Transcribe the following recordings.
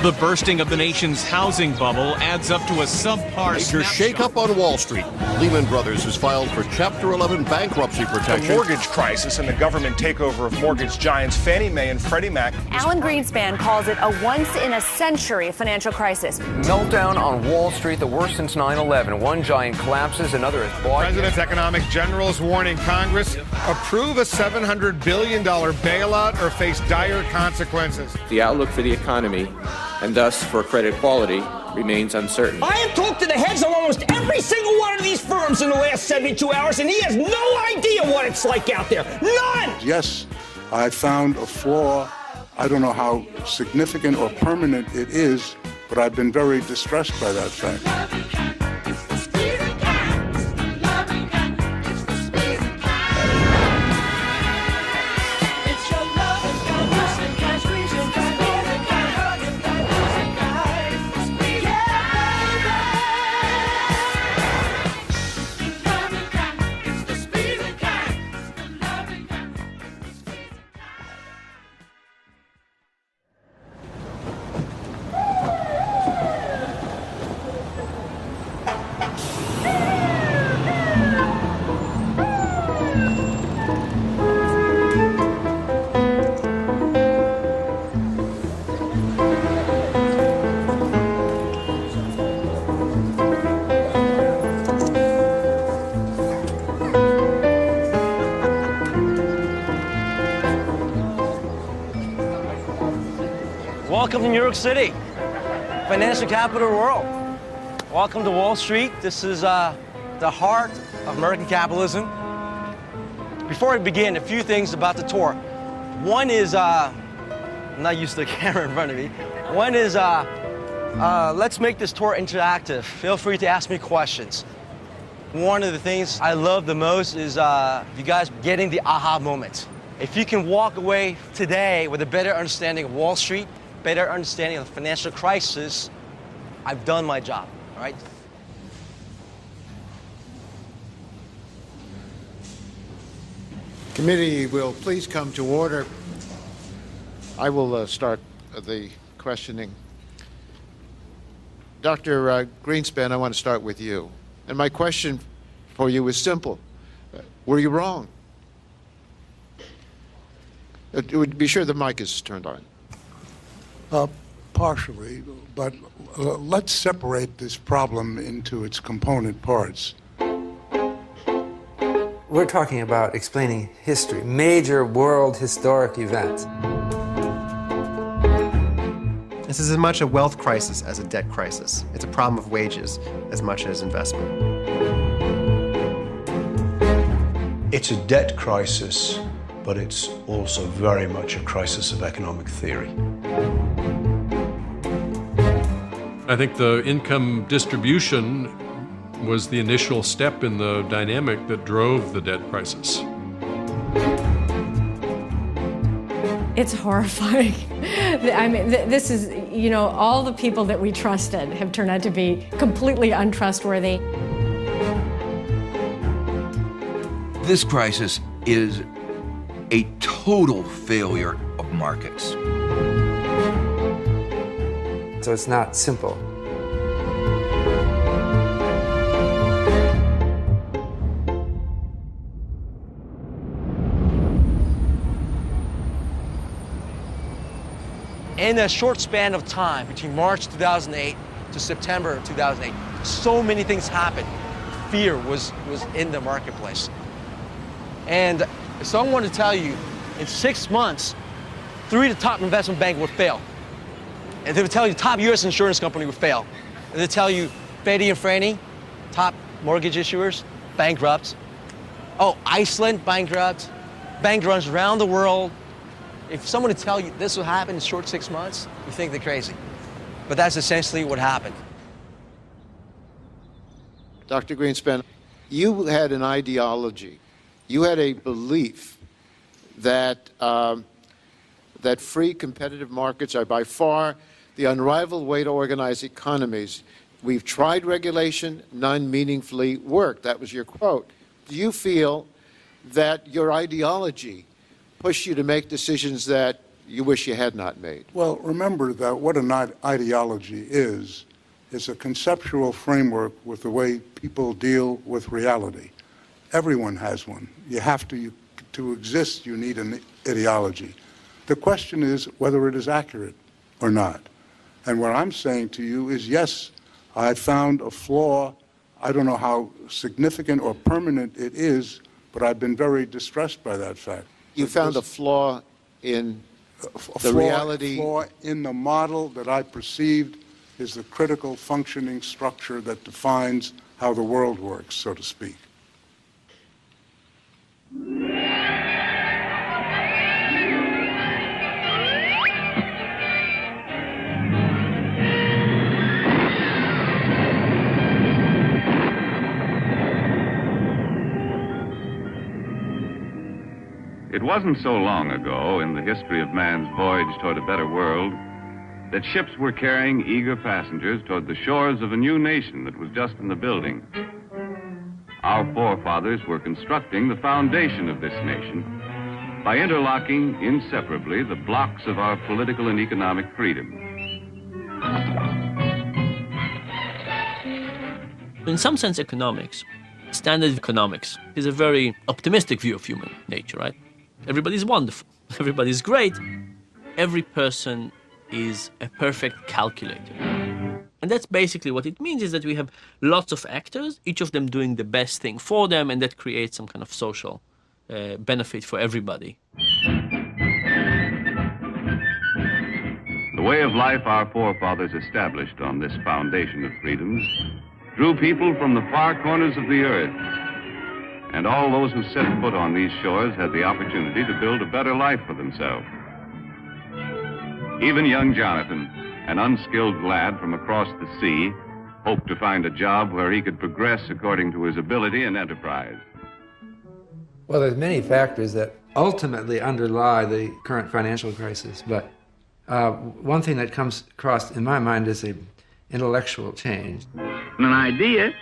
The bursting of the nation's housing bubble adds up to a subpar Major shakeup on Wall Street. Lehman Brothers has filed for Chapter 11 bankruptcy protection. The mortgage crisis and the government takeover of mortgage giants Fannie Mae and Freddie Mac. Alan Greenspan calls it a once-in-a-century financial crisis. Meltdown on Wall Street, the worst since 9/11. One giant collapses, another is bought. President's economic generals warning Congress approve a $700 billion bailout or face dire consequences. The outlook for the economy, and thus for credit quality, remains uncertain. I have talked to the heads of almost every single one of these firms in the last 72 hours, and he has no idea what it's like out there. None! Yes, I found a flaw. I don't know how significant or permanent it is, but I've been very distressed by that fact. Welcome to New York City, financial capital of the world. Welcome to Wall Street. This is the heart of American capitalism. Before I begin, a few things about the tour. One is, I'm not used to the camera in front of me. One is, let's make this tour interactive. Feel free to ask me questions. One of the things I love the most is you guys getting the aha moment. If you can walk away today with a better understanding of Wall Street, better understanding of the financial crisis, I've done my job, all right? Committee will please come to order. I will start the questioning. Dr. Greenspan, I want to start with you. And my question for you is simple. Were you wrong? Be sure the mic is turned on. Partially, but let's separate this problem into its component parts. We're talking about explaining history, major world historic events. This is as much a wealth crisis as a debt crisis. It's a problem of wages as much as investment. It's a debt crisis, but it's also very much a crisis of economic theory. I think the income distribution was the initial step in the dynamic that drove the debt crisis. It's horrifying. I mean, this is, you know, all the people that we trusted have turned out to be completely untrustworthy. This crisis is a total failure of markets. So it's not simple. In a short span of time, between March 2008 to September 2008, so many things happened. Fear was in the marketplace. And so I want to tell you, in 6 months, 3 of the top investment banks would fail. And they would tell you the top U.S. insurance company would fail. And they tell you Freddie and Fannie, top mortgage issuers, bankrupt. Oh, Iceland, bankrupt. Bank runs around the world. If someone would tell you this will happen in short 6 months, you think they're crazy. But that's essentially what happened. Dr. Greenspan, you had an ideology. You had a belief that that free competitive markets are by far the unrivaled way to organize economies. We've tried regulation, none meaningfully worked. That was your quote. Do you feel that your ideology pushed you to make decisions that you wish you had not made? Well, remember that what an ideology is a conceptual framework with the way people deal with reality. Everyone has one. You have to exist, you need an ideology. The question is whether it is accurate or not. And what I'm saying to you is, yes, I found a flaw. I don't know how significant or permanent it is, but I've been very distressed by that fact. You found a flaw in the reality? A flaw in the model that I perceived is the critical functioning structure that defines how the world works, so to speak. It wasn't so long ago in the history of man's voyage toward a better world that ships were carrying eager passengers toward the shores of a new nation that was just in the building. Our forefathers were constructing the foundation of this nation by interlocking inseparably the blocks of our political and economic freedom. In some sense, economics, standard economics, is a very optimistic view of human nature, right? Everybody's wonderful. Everybody's great. Every person is a perfect calculator. And that's basically what it means, is that we have lots of actors, each of them doing the best thing for them, and that creates some kind of social benefit for everybody. The way of life our forefathers established on this foundation of freedoms drew people from the far corners of the earth. And all those who set foot on these shores had the opportunity to build a better life for themselves. Even young Jonathan, an unskilled lad from across the sea, hoped to find a job where he could progress according to his ability and enterprise. Well, there's many factors that ultimately underlie the current financial crisis, but one thing that comes across in my mind is an intellectual change. An idea?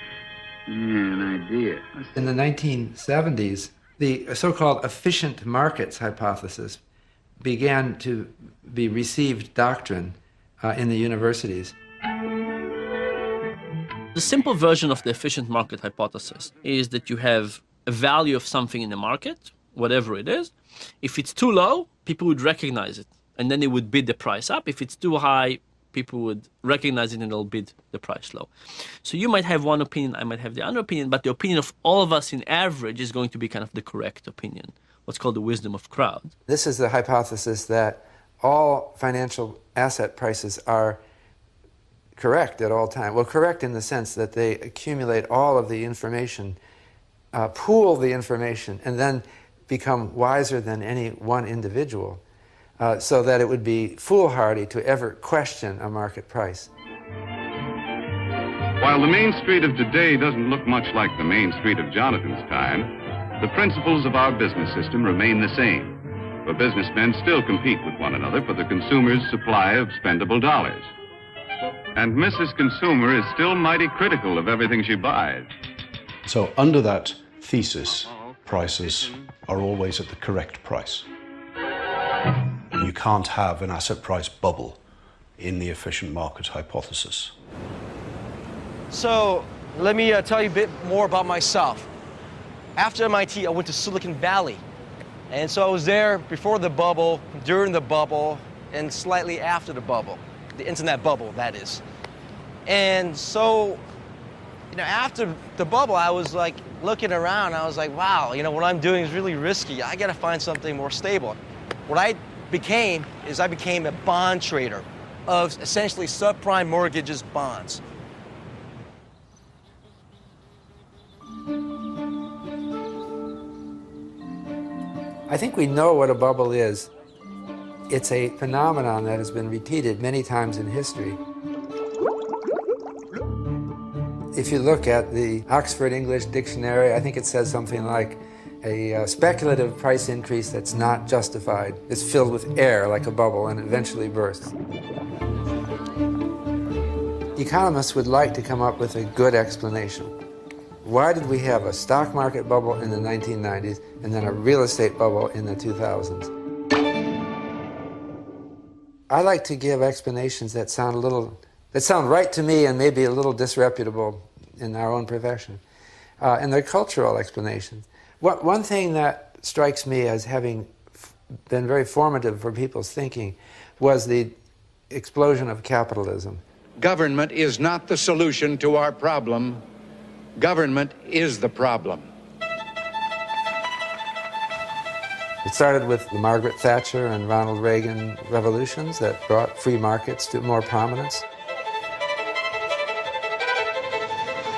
Yeah, an idea. In the 1970s, the so-called efficient markets hypothesis began to be received doctrine in the universities. The simple version of the efficient market hypothesis is that you have a value of something in the market, whatever it is. If it's too low, people would recognize it, and then they would bid the price up. If it's too high, people would recognize it and they'll bid the price low. So you might have one opinion, I might have the other opinion, but the opinion of all of us in average is going to be kind of the correct opinion, what's called the wisdom of crowd. This is the hypothesis that all financial asset prices are correct at all times. Well, correct in the sense that they accumulate all of the information, pool the information, and then become wiser than any one individual. So that it would be foolhardy to ever question a market price. While the Main Street of today doesn't look much like the Main Street of Jonathan's time, the principles of our business system remain the same, for businessmen still compete with one another for the consumer's supply of spendable dollars. And Mrs. Consumer is still mighty critical of everything she buys. So under that thesis, prices are always at the correct price. You can't have an asset price bubble in the efficient market hypothesis. So let me tell you a bit more about myself. After MIT, I went to Silicon Valley. And so I was there before the bubble, during the bubble, and slightly after the bubble. The internet bubble, that is. And so, after the bubble, I was like looking around. I was like, wow, what I'm doing is really risky. I got to find something more stable. What I became a bond trader of essentially subprime mortgages bonds. I think we know what a bubble is. It's a phenomenon that has been repeated many times in history. If you look at the Oxford English Dictionary, I think it says something like a speculative price increase that's not justified. It's filled with air like a bubble and eventually bursts. Economists would like to come up with a good explanation. Why did we have a stock market bubble in the 1990s and then a real estate bubble in the 2000s? I like to give explanations that sound right to me and maybe a little disreputable in our own profession. And they're cultural explanations. One thing that strikes me as having been very formative for people's thinking was the explosion of capitalism. Government is not the solution to our problem. Government is the problem. It started with the Margaret Thatcher and Ronald Reagan revolutions that brought free markets to more prominence.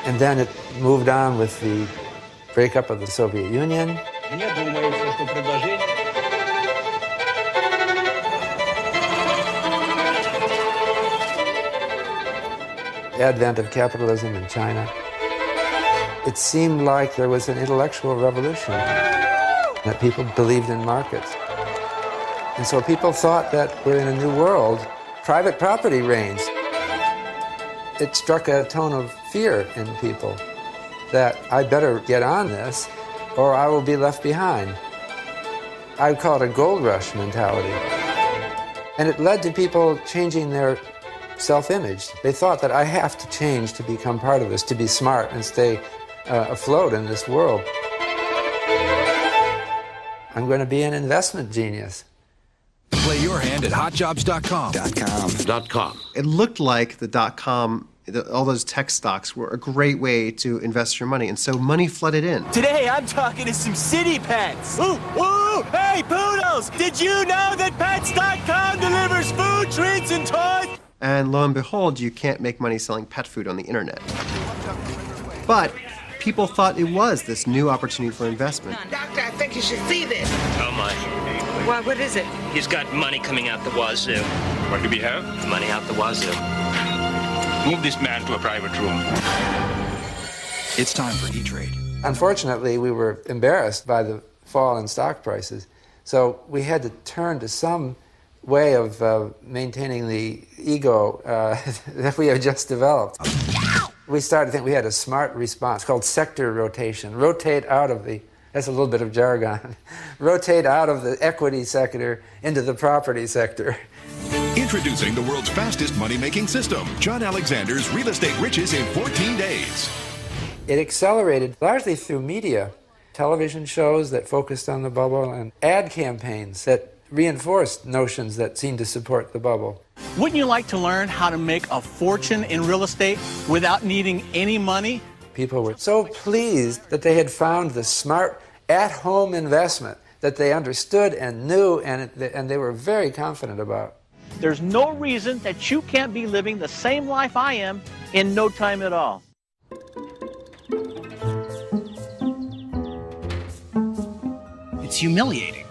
And then it moved on with the breakup of the Soviet Union. Advent of capitalism in China. It seemed like there was an intellectual revolution, that people believed in markets. And so people thought that we're in a new world. Private property reigns. It struck a tone of fear in people that I better get on this or I will be left behind. I would call it a gold rush mentality. And it led to people changing their self-image. They thought that I have to change to become part of this, to be smart and stay afloat in this world. I'm going to be an investment genius. Play your hand at hotjobs.com. It looked like the .com, all those tech stocks were a great way to invest your money, and so money flooded in. Today I'm talking to some city pets. Ooh, ooh, hey poodles! Did you know that pets.com delivers food, treats, and toys? And lo and behold, you can't make money selling pet food on the internet. But people thought it was this new opportunity for investment. Doctor, I think you should see this. How much? Well, what is it? He's got money coming out the wazoo. What do we have? Money out the wazoo. Move this man to a private room. It's time for E-Trade. Unfortunately, we were embarrassed by the fall in stock prices, so we had to turn to some way of maintaining the ego that we had just developed. We started to think we had a smart response called sector rotation. Rotate out of the, that's a little bit of jargon, rotate out of the equity sector into the property sector. Introducing the world's fastest money-making system, John Alexander's Real Estate Riches in 14 days. It accelerated largely through media, television shows that focused on the bubble and ad campaigns that reinforced notions that seemed to support the bubble. Wouldn't you like to learn how to make a fortune in real estate without needing any money? People were so pleased that they had found the smart, at-home investment that they understood and knew, and they were very confident about. There's no reason that you can't be living the same life I am in no time at all. It's humiliating.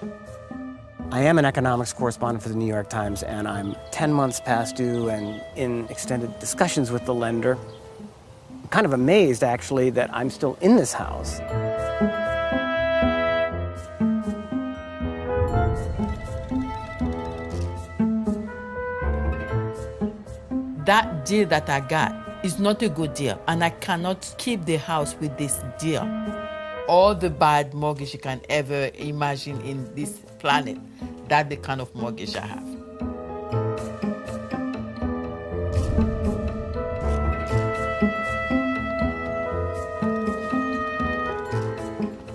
I am an economics correspondent for the New York Times, and I'm 10 months past due and in extended discussions with the lender. I'm kind of amazed, actually, that I'm still in this house. That deal that I got is not a good deal, and I cannot keep the house with this deal. All the bad mortgage you can ever imagine in this planet, that's the kind of mortgage I have.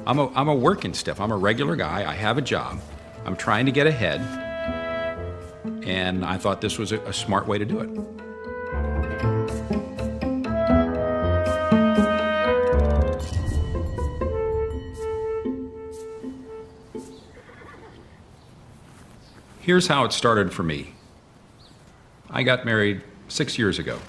I'm a working stiff. I'm a regular guy. I have a job. I'm trying to get ahead. And I thought this was a smart way to do it. Here's how it started for me. I got married 6 years ago.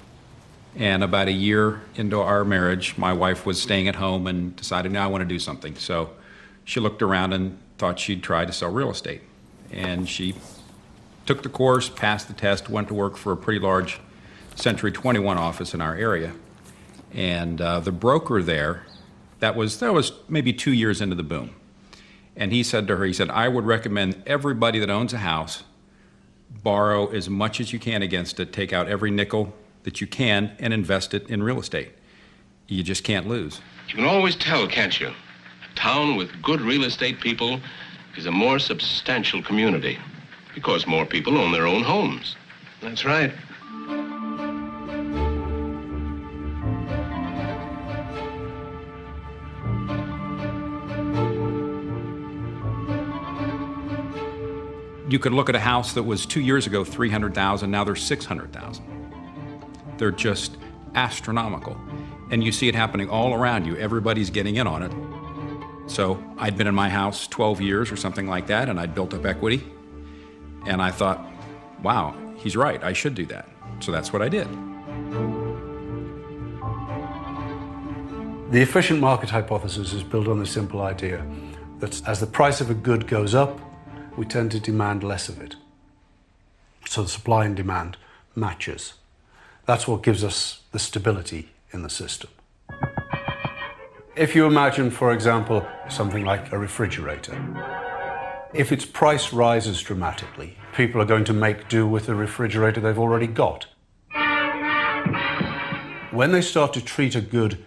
And about a year into our marriage, my wife was staying at home and decided, now I want to do something. So she looked around and thought she'd try to sell real estate. And she took the course, passed the test, went to work for a pretty large Century 21 office in our area. And the broker there, that was maybe 2 years into the boom. And he said to her, he said, I would recommend everybody that owns a house borrow as much as you can against it, take out every nickel that you can and invest it in real estate. You just can't lose. You can always tell, can't you? A town with good real estate people is a more substantial community. Because more people own their own homes. That's right. You could look at a house that was 2 years ago $300,000, now they're $600,000. They're just astronomical. And you see it happening all around you. Everybody's getting in on it. So I'd been in my house 12 years or something like that, and I'd built up equity. And I thought, wow, he's right, I should do that. So that's what I did. The efficient market hypothesis is built on the simple idea that as the price of a good goes up, we tend to demand less of it. So the supply and demand matches. That's what gives us the stability in the system. If you imagine, for example, something like a refrigerator, if its price rises dramatically, people are going to make do with the refrigerator they've already got. When they start to treat a good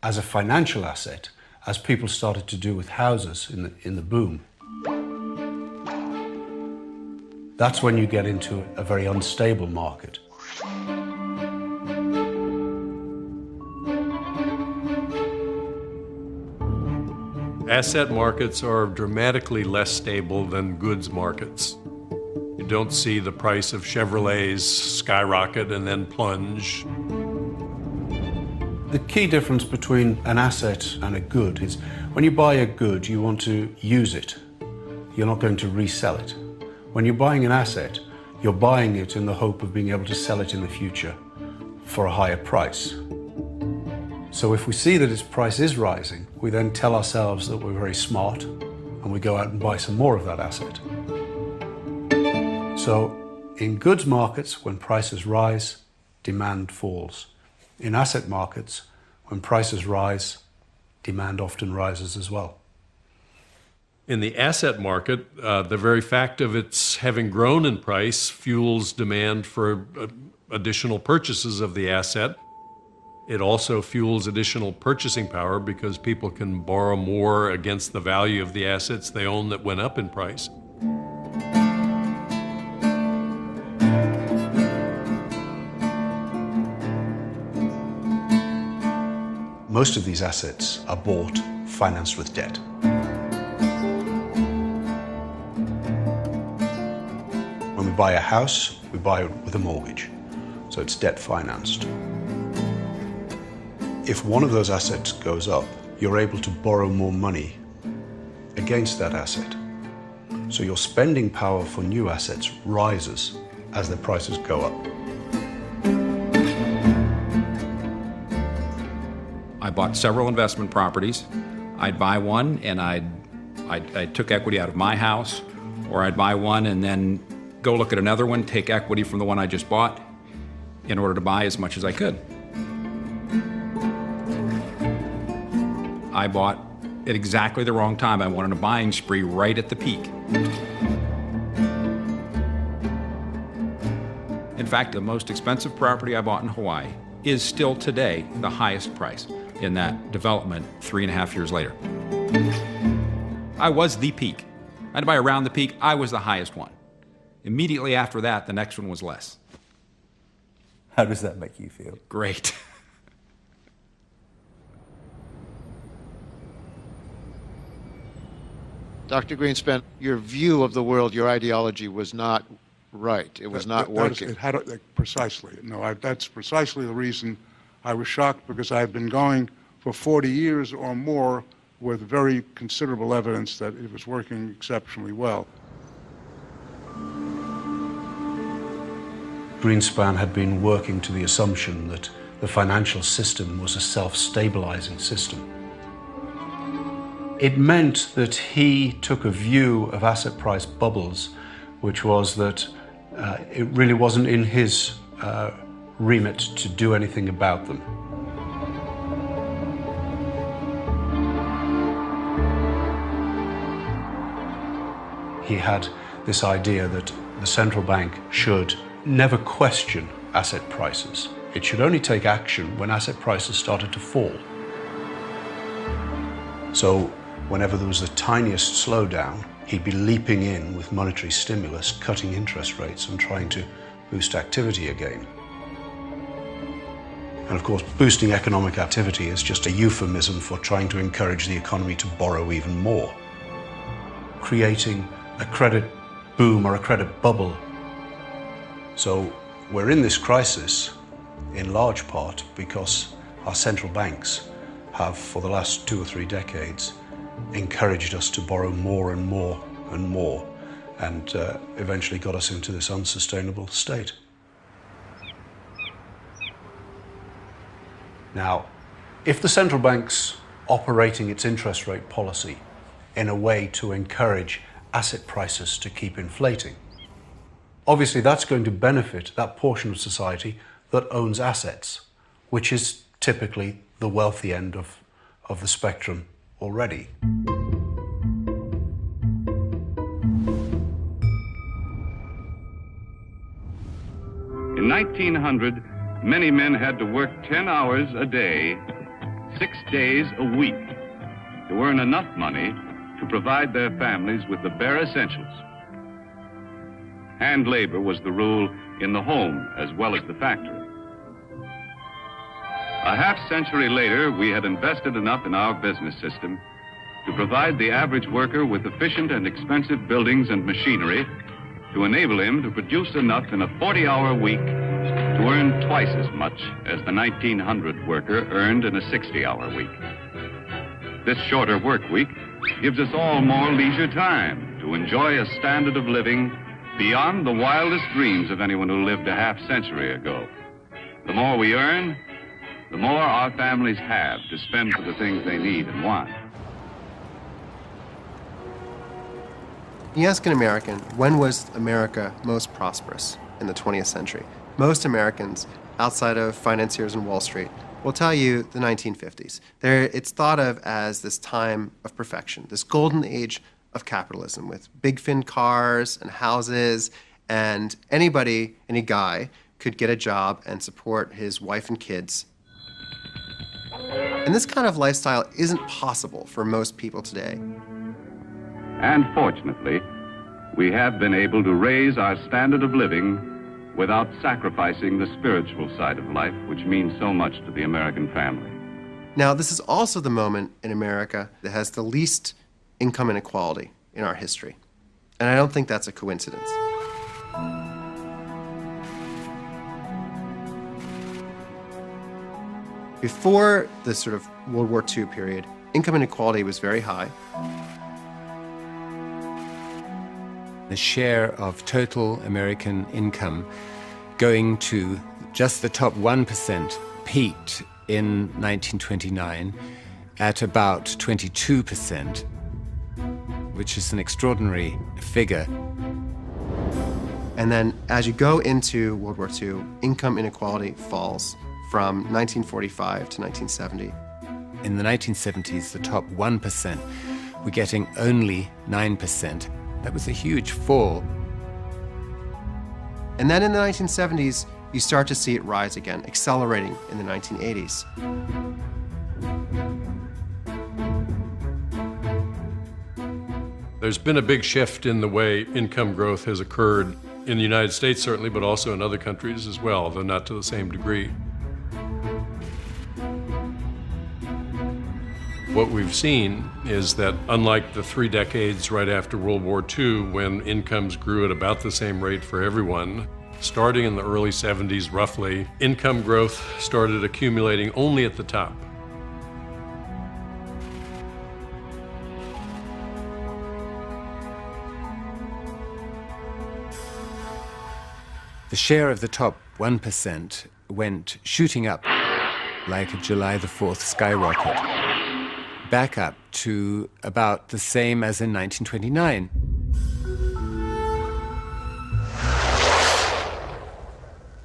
as a financial asset, as people started to do with houses in the boom, that's when you get into a very unstable market. Asset markets are dramatically less stable than goods markets. You don't see the price of Chevrolets skyrocket and then plunge. The key difference between an asset and a good is when you buy a good, you want to use it. You're not going to resell it. When you're buying an asset, you're buying it in the hope of being able to sell it in the future for a higher price. So if we see that its price is rising, we then tell ourselves that we're very smart and we go out and buy some more of that asset. So in goods markets, when prices rise, demand falls. In asset markets, when prices rise, demand often rises as well. In the asset market, the very fact of its having grown in price fuels demand for additional purchases of the asset. It also fuels additional purchasing power because people can borrow more against the value of the assets they own that went up in price. Most of these assets are bought, financed with debt. When we buy a house, we buy it with a mortgage, so it's debt financed. If one of those assets goes up, you're able to borrow more money against that asset. So your spending power for new assets rises as the prices go up. I bought several investment properties. I'd buy one and I took equity out of my house, or I'd buy one and then go look at another one, take equity from the one I just bought in order to buy as much as I could. I bought at exactly the wrong time. I went on a buying spree right at the peak. In fact, the most expensive property I bought in Hawaii is still today the highest price in that development 3.5 years later. I was the peak. I had to buy around the peak. I was the highest one. Immediately after that, the next one was less. How does that make you feel? Great. Dr. Greenspan, your view of the world, your ideology was not right. It was not working. Precisely. No, that's precisely the reason I was shocked, because I've been going for 40 years or more with very considerable evidence that it was working exceptionally well. Greenspan had been working to the assumption that the financial system was a self-stabilizing system. It meant that he took a view of asset price bubbles, which was that it really wasn't in his remit to do anything about them. He had this idea that the central bank should never question asset prices. It should only take action when asset prices started to fall. So whenever there was the tiniest slowdown, he'd be leaping in with monetary stimulus, cutting interest rates and trying to boost activity again. And of course, boosting economic activity is just a euphemism for trying to encourage the economy to borrow even more, creating a credit boom or a credit bubble. So we're in this crisis in large part because our central banks have, for the last 2 or 3 decades, encouraged us to borrow more and more and more, and eventually got us into this unsustainable state. Now, if the central bank's operating its interest rate policy in a way to encourage asset prices to keep inflating, obviously that's going to benefit that portion of society that owns assets, which is typically the wealthy end of the spectrum already. In 1900, many men had to work 10 hours a day, 6 days a week, to earn enough money to provide their families with the bare essentials. Hand labor was the rule in the home as well as the factory. A half-century later, we had invested enough in our business system to provide the average worker with efficient and expensive buildings and machinery to enable him to produce enough in a 40-hour week to earn twice as much as the 1900 worker earned in a 60-hour week. This shorter work week gives us all more leisure time to enjoy a standard of living beyond the wildest dreams of anyone who lived a half-century ago. The more we earn, the more our families have to spend for the things they need and want. You ask an American, when was America most prosperous in the 20th century? Most Americans, outside of financiers and Wall Street, will tell you the 1950s. It's thought of as this time of perfection, this golden age of capitalism with big fin cars and houses, and any guy could get a job and support his wife and kids. And this kind of lifestyle isn't possible for most people today. And fortunately, we have been able to raise our standard of living without sacrificing the spiritual side of life, which means so much to the American family. Now, this is also the moment in America that has the least income inequality in our history. And I don't think that's a coincidence. Before the sort of World War II period, income inequality was very high. The share of total American income going to just the top 1% peaked in 1929 at about 22%, which is an extraordinary figure. And then as you go into World War II, income inequality falls from 1945 to 1970. In the 1970s, the top 1% were getting only 9%. That was a huge fall. And then in the 1970s, you start to see it rise again, accelerating in the 1980s. There's been a big shift in the way income growth has occurred in the United States, certainly, but also in other countries as well, though not to the same degree. What we've seen is that unlike the 3 decades right after World War II, when incomes grew at about the same rate for everyone, starting in the early 70s roughly, income growth started accumulating only at the top. The share of the top 1% went shooting up like a July the 4th skyrocket, back up to about the same as in 1929.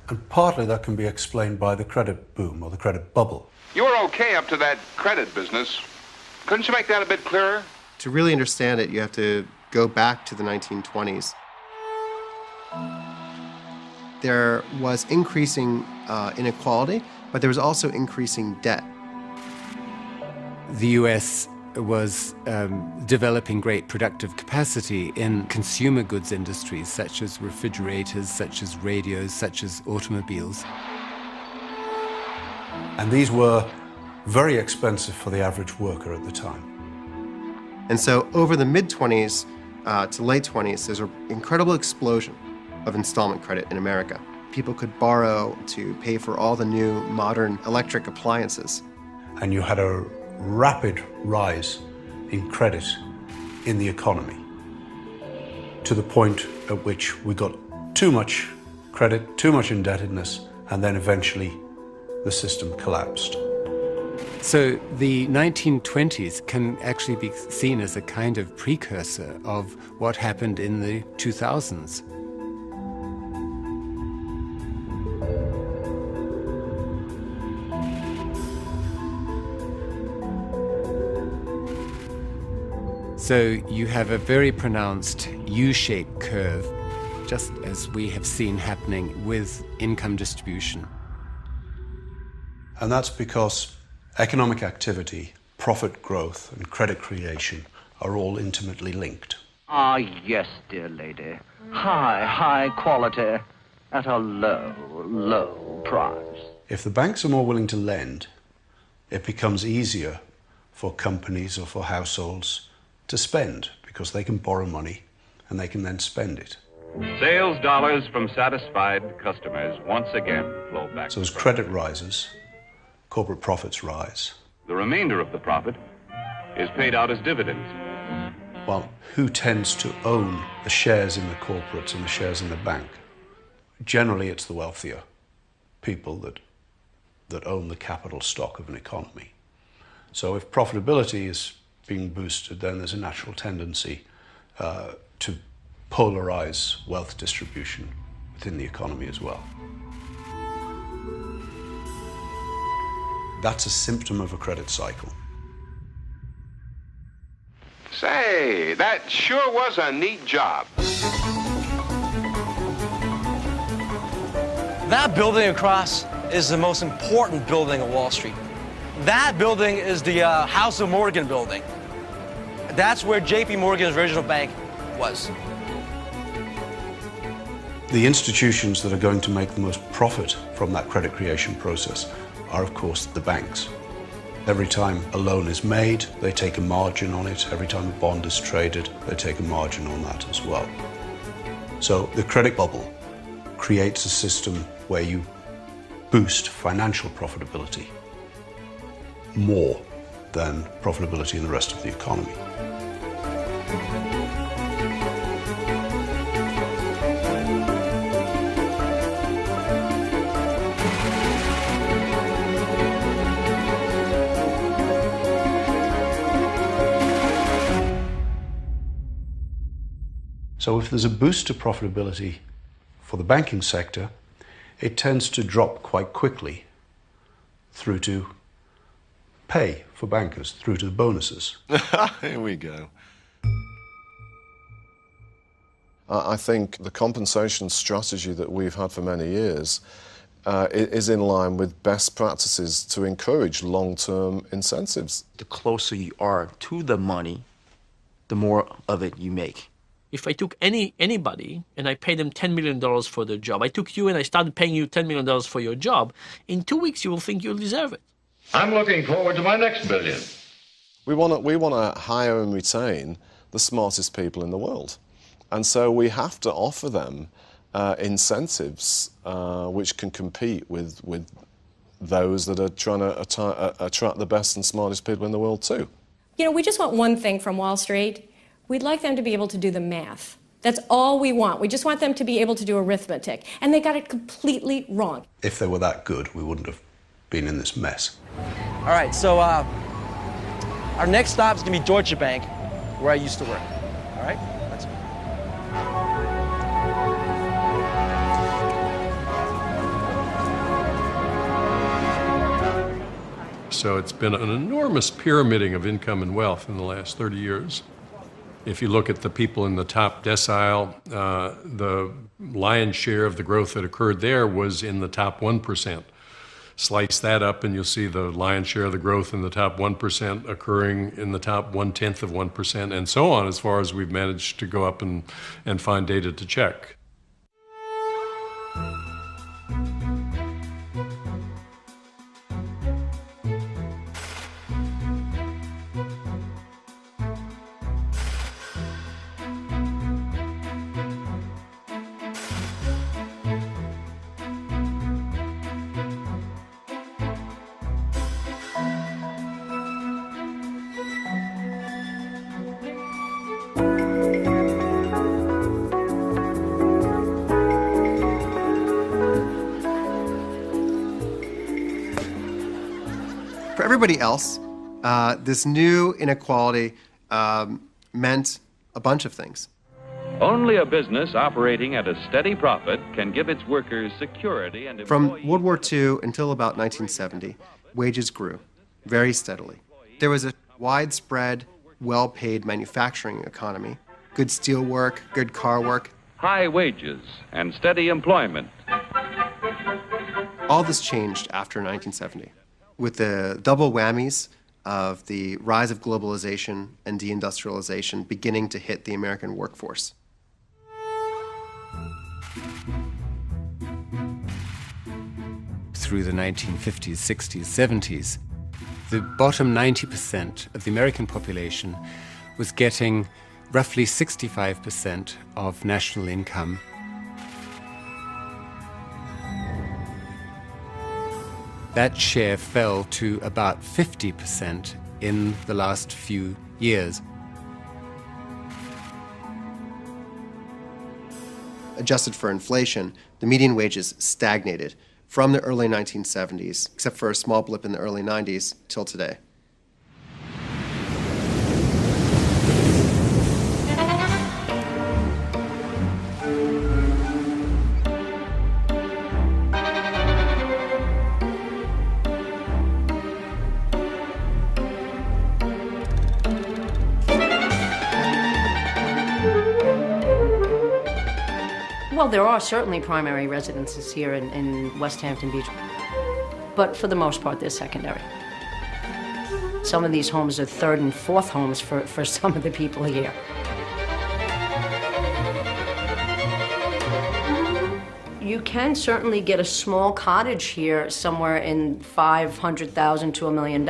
And partly that can be explained by the credit boom or the credit bubble. You were okay up to that credit business. Couldn't you make that a bit clearer? To really understand it, you have to go back to the 1920s. There was increasing inequality, but there was also increasing debt. The US was developing great productive capacity in consumer goods industries such as refrigerators, such as radios, such as automobiles. And these were very expensive for the average worker at the time. And so over the mid-20s to late 20s, there's an incredible explosion of installment credit in America. People could borrow to pay for all the new modern electric appliances. And you had a rapid rise in credit in the economy, to the point at which we got too much credit, too much indebtedness, and then eventually the system collapsed. So the 1920s can actually be seen as a kind of precursor of what happened in the 2000s. So you have a very pronounced U-shaped curve, just as we have seen happening with income distribution. And that's because economic activity, profit growth, and credit creation are all intimately linked. Ah, yes, dear lady. High quality at a low price. If the banks are more willing to lend, it becomes easier for companies or for households to spend, because they can borrow money and they can then spend it. Sales dollars from satisfied customers once again flow back. So as credit rises, corporate profits rise. The remainder of the profit is paid out as dividends. Well, who tends to own the shares in the corporates and the shares in the bank? Generally, it's the wealthier people that own the capital stock of an economy. So if profitability is being boosted, then there's a natural tendency to polarize wealth distribution within the economy as well. That's a symptom of a credit cycle. Say, that sure was a neat job. That building across is the most important building on Wall Street. That building is the House of Morgan building. That's where J.P. Morgan's original bank was. The institutions that are going to make the most profit from that credit creation process are, of course, the banks. Every time a loan is made, they take a margin on it. Every time a bond is traded, they take a margin on that as well. So the credit bubble creates a system where you boost financial profitability more than profitability in the rest of the economy. So if there's a boost to profitability for the banking sector, it tends to drop quite quickly through to pay for bankers, through to the bonuses. Here we go. I think the compensation strategy that we've had for many years is in line with best practices to encourage long-term incentives. The closer you are to the money, the more of it you make. If I took anybody and I paid them $10 million for their job, I took you and I started paying you $10 million for your job, in 2 weeks you will think you'll deserve it. I'm looking forward to my next billion. We want to hire and retain the smartest people in the world. And so we have to offer them incentives which can compete with those that are trying to attract the best and smartest people in the world too. You know, we just want one thing from Wall Street. We'd like them to be able to do the math. That's all we want. We just want them to be able to do arithmetic. And they got it completely wrong. If they were that good, we wouldn't have been in this mess. All right, so our next stop is going to be Deutsche Bank, where I used to work. All right? Let's go. So it's been an enormous pyramiding of income and wealth in the last 30 years. If you look at the people in the top decile, the lion's share of the growth that occurred there was in the top 1%. slice that up and you'll see the lion's share of the growth in the top 1% occurring in the top 1/10 of 1%, and so on, as far as we've managed to go up and find data to check. For everybody else, this new inequality meant a bunch of things. Only a business operating at a steady profit can give its workers security and From World War II until about 1970, wages grew very steadily. There was a widespread, well-paid manufacturing economy, good steel work, good car work. high wages and steady employment. All this changed after 1970, with the double whammies of the rise of globalization and deindustrialization beginning to hit the American workforce. Through the 1950s, 60s, 70s, the bottom 90% of the American population was getting roughly 65% of national income. That share fell to about 50% in the last few years. Adjusted for inflation, the median wages stagnated from the early 1970s, except for a small blip in the early 90s, till today. Well, there are certainly primary residences here in West Hampton Beach, but for the most part, they're secondary. Some of these homes are third and fourth homes for some of the people here. You can certainly get a small cottage here somewhere in $500,000 to $1 million,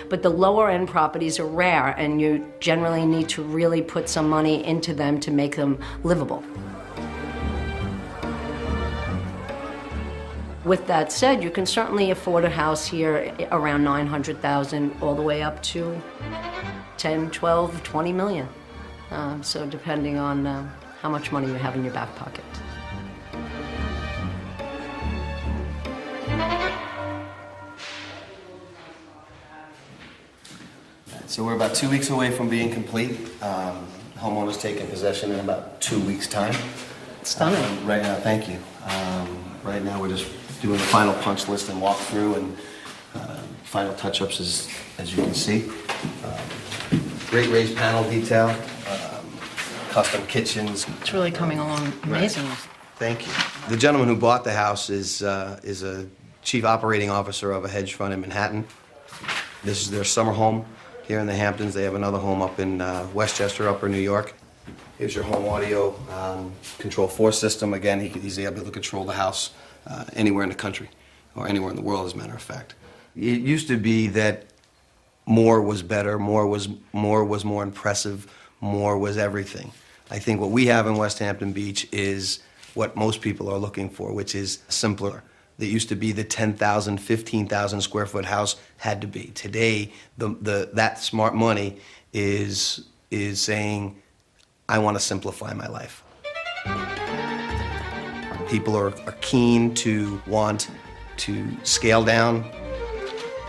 but the lower end properties are rare, and you generally need to really put some money into them to make them livable. With that said, you can certainly afford a house here around $900,000 all the way up to 10, 12, 20 million. So depending on how much money you have in your back pocket. So we're about 2 weeks away from being complete. Homeowners taking possession in about 2 weeks' time. Stunning. Right now, thank you. Right now we're just doing the final punch list and walk through and final touch-ups as you can see. Great raised panel detail, custom kitchens. It's really coming along amazingly. Right. Thank you. The gentleman who bought the house is a chief operating officer of a hedge fund in Manhattan. This is their summer home here in the Hamptons. They have another home up in Westchester, Upper New York. Here's your home audio control force system. Again, he's able to control the house anywhere in the country, or anywhere in the world, as a matter of fact. It used to be that more was better, more was more impressive, more was everything. I think what we have in West Hampton Beach is what most people are looking for, which is simpler. That used to be the 10,000, 15,000 square foot house had to be. Today, that smart money is saying, I want to simplify my life. People are keen to want to scale down.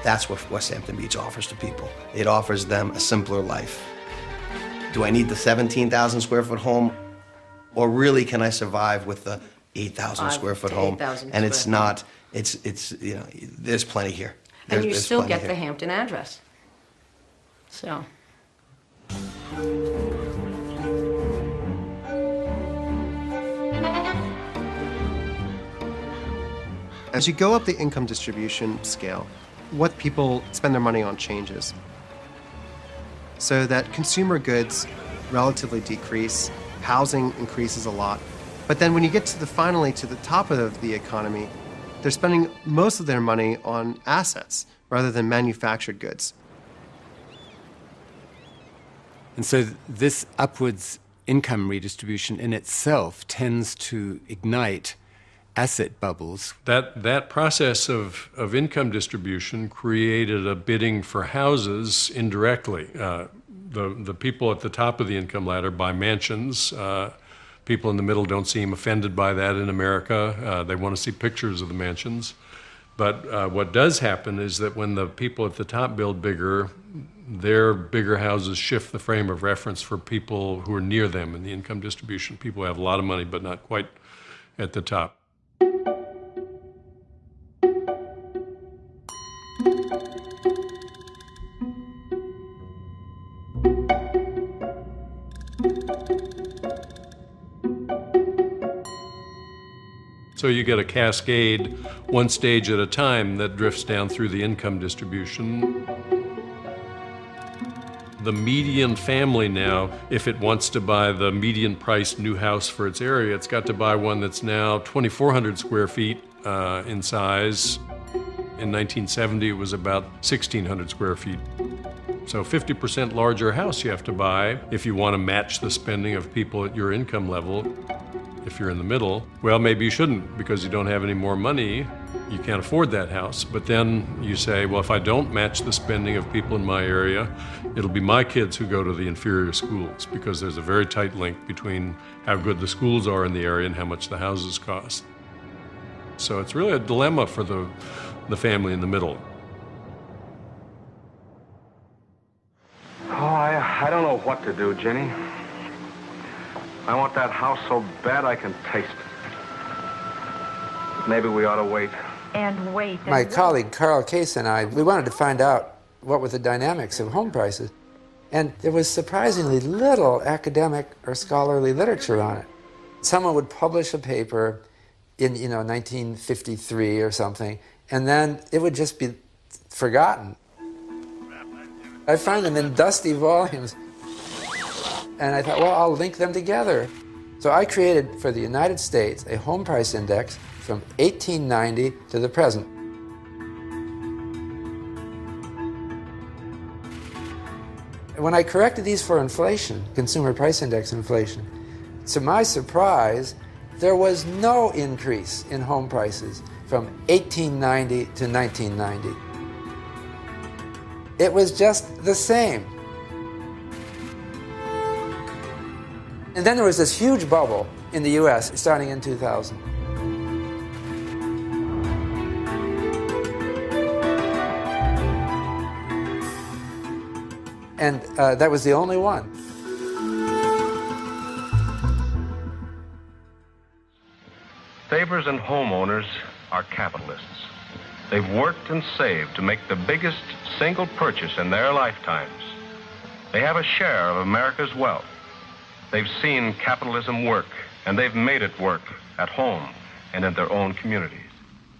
That's what West Hampton Beach offers to people. It offers them a simpler life. Do I need the 17,000 square foot home? Or really can I survive with the 8,000 square foot home? And it's not, it's you know, there's plenty here. And you still get the Hampton address. So. As you go up the income distribution scale, what people spend their money on changes. So that consumer goods relatively decrease, housing increases a lot, but then when you get to finally to the top of the economy, they're spending most of their money on assets rather than manufactured goods. And so this upwards income redistribution in itself tends to ignite asset bubbles. That process of income distribution created a bidding for houses indirectly. The people at the top of the income ladder buy mansions. People in the middle don't seem offended by that in America. They want to see pictures of the mansions. But what does happen is that when the people at the top build bigger, their bigger houses shift the frame of reference for people who are near them in the income distribution. People who have a lot of money but not quite at the top. So you get a cascade, one stage at a time, that drifts down through the income distribution. The median family now, if it wants to buy the median priced new house for its area, it's got to buy one that's now 2,400 square feet in size. In 1970, it was about 1,600 square feet. So 50% larger house you have to buy if you want to match the spending of people at your income level. If you're in the middle, well, maybe you shouldn't because you don't have any more money. You can't afford that house. But then you say, well, if I don't match the spending of people in my area, it'll be my kids who go to the inferior schools because there's a very tight link between how good the schools are in the area and how much the houses cost. So it's really a dilemma for the family in the middle. Oh, I don't know what to do, Jenny. I want that house so bad I can taste it. Maybe we ought to wait. And wait. My colleague Carl Case and I, we wanted to find out what were the dynamics of home prices. And there was surprisingly little academic or scholarly literature on it. Someone would publish a paper in 1953 or something, and then it would just be forgotten. I find them in dusty volumes. And I thought, well, I'll link them together. So I created for the United States a home price index from 1890 to the present. When I corrected these for inflation, consumer price index inflation, to my surprise, there was no increase in home prices from 1890 to 1990. It was just the same. And then there was this huge bubble in the US starting in 2000. And that was the only one. Savers and homeowners are capitalists. They've worked and saved to make the biggest single purchase in their lifetimes. They have a share of America's wealth. They've seen capitalism work, and they've made it work at home and in their own communities.